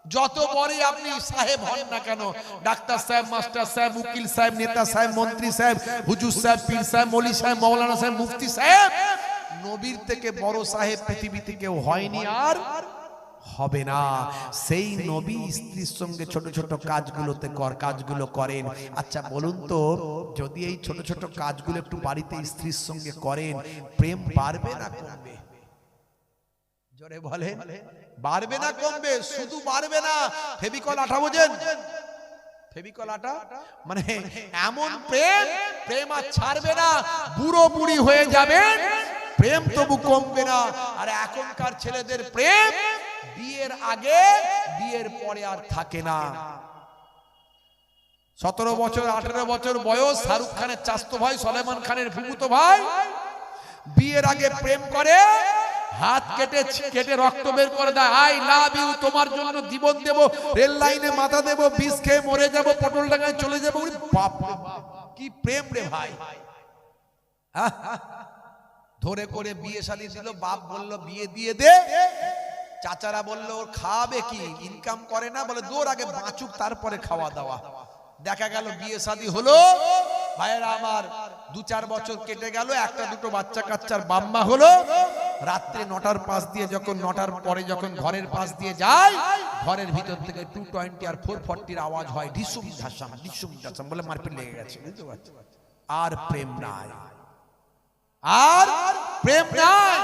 যত বড়ই আপনি সাহেব হন না কেন, ডাক্তার সাহেব, মাস্টার সাহেব, উকিল সাহেব, নেতা সাহেব, মন্ত্রী সাহেব, হুজুর সাহেব, পীর সাহেব, মৌলী সাহেব, মৌলানা সাহেব, মুফতি সাহেব, নবীর থেকে বড় সাহেব পৃথিবীতে কেউ হয়নি আর হবে না। সেই নবী স্ত্রীর সঙ্গে ছোট ছোট কাজগুলো করেন। আচ্ছা বলুন তো, যদি এই ছোট ছোট কাজগুলো একটু বাড়িতে স্ত্রীর সঙ্গে করেন, প্রেম বাড়বে না কমবে? জোরে বলেন, বাড়বে না কমবে? শুধু বাড়বে না, ফেভিকল আঠা বোঝেন, ফেভিকল আঠা মানে এমন প্রেম, প্রেম আর ছাড়বে না, বুড়ো বুড়ি হয়ে যাবেন, প্রেম তবু কমবে না। আর এখনকার ছেলেদের প্রেম বিয়ের আগে বিয়ের পরে আর থাকে না। 17 বছর 18 বছর বয়স শাহরুখ খানের চাচতো ভাই, সলেমান খানের ফুফুতো ভাই, বিয়ের আগে প্রেম করে, হাত কেটে রক্ত বের করে দেয়, আই লাভ ইউ, তোমার জন্য জীবন দেব, রেল লাইনে মাথা দেব, বিষ খেয়ে মরে যাব, পটল ডাঙায় চলে যাবো। বাপ, কি প্রেম রে ভাই! ধরে করে বিয়ে শাদী দিল, বাপ বলল বিয়ে দিয়ে দে, চাচারা বলল ওর খাওয়াবে কি, ইনকাম করে না, বলে দূর আগে বাঁচুক তারপরে খাওয়া দাওয়া। দেখা গেল বিয়ে শাদী হলো, ভাইয়েরা আমার 2-4 বছর কেটে গেল, একটা দুটো বাচ্চা কাচ্চার বাম্মা হলো। রাত্রে 9টার পাশ দিয়ে, যখন 9টার পরে যখন ঘরের পাশ দিয়ে যায়, ঘরের ভিতর থেকে 220 আর 440 আওয়াজ হয়, ঢিসুম ঢাসাম ঢিসুম ঢাসাম, বলে মারপিট লেগে গেছে। বুঝতে পারছেন? আর প্রেম নাই, আর প্রেম নাই।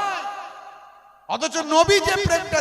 অথচ নবী যে প্রেমটা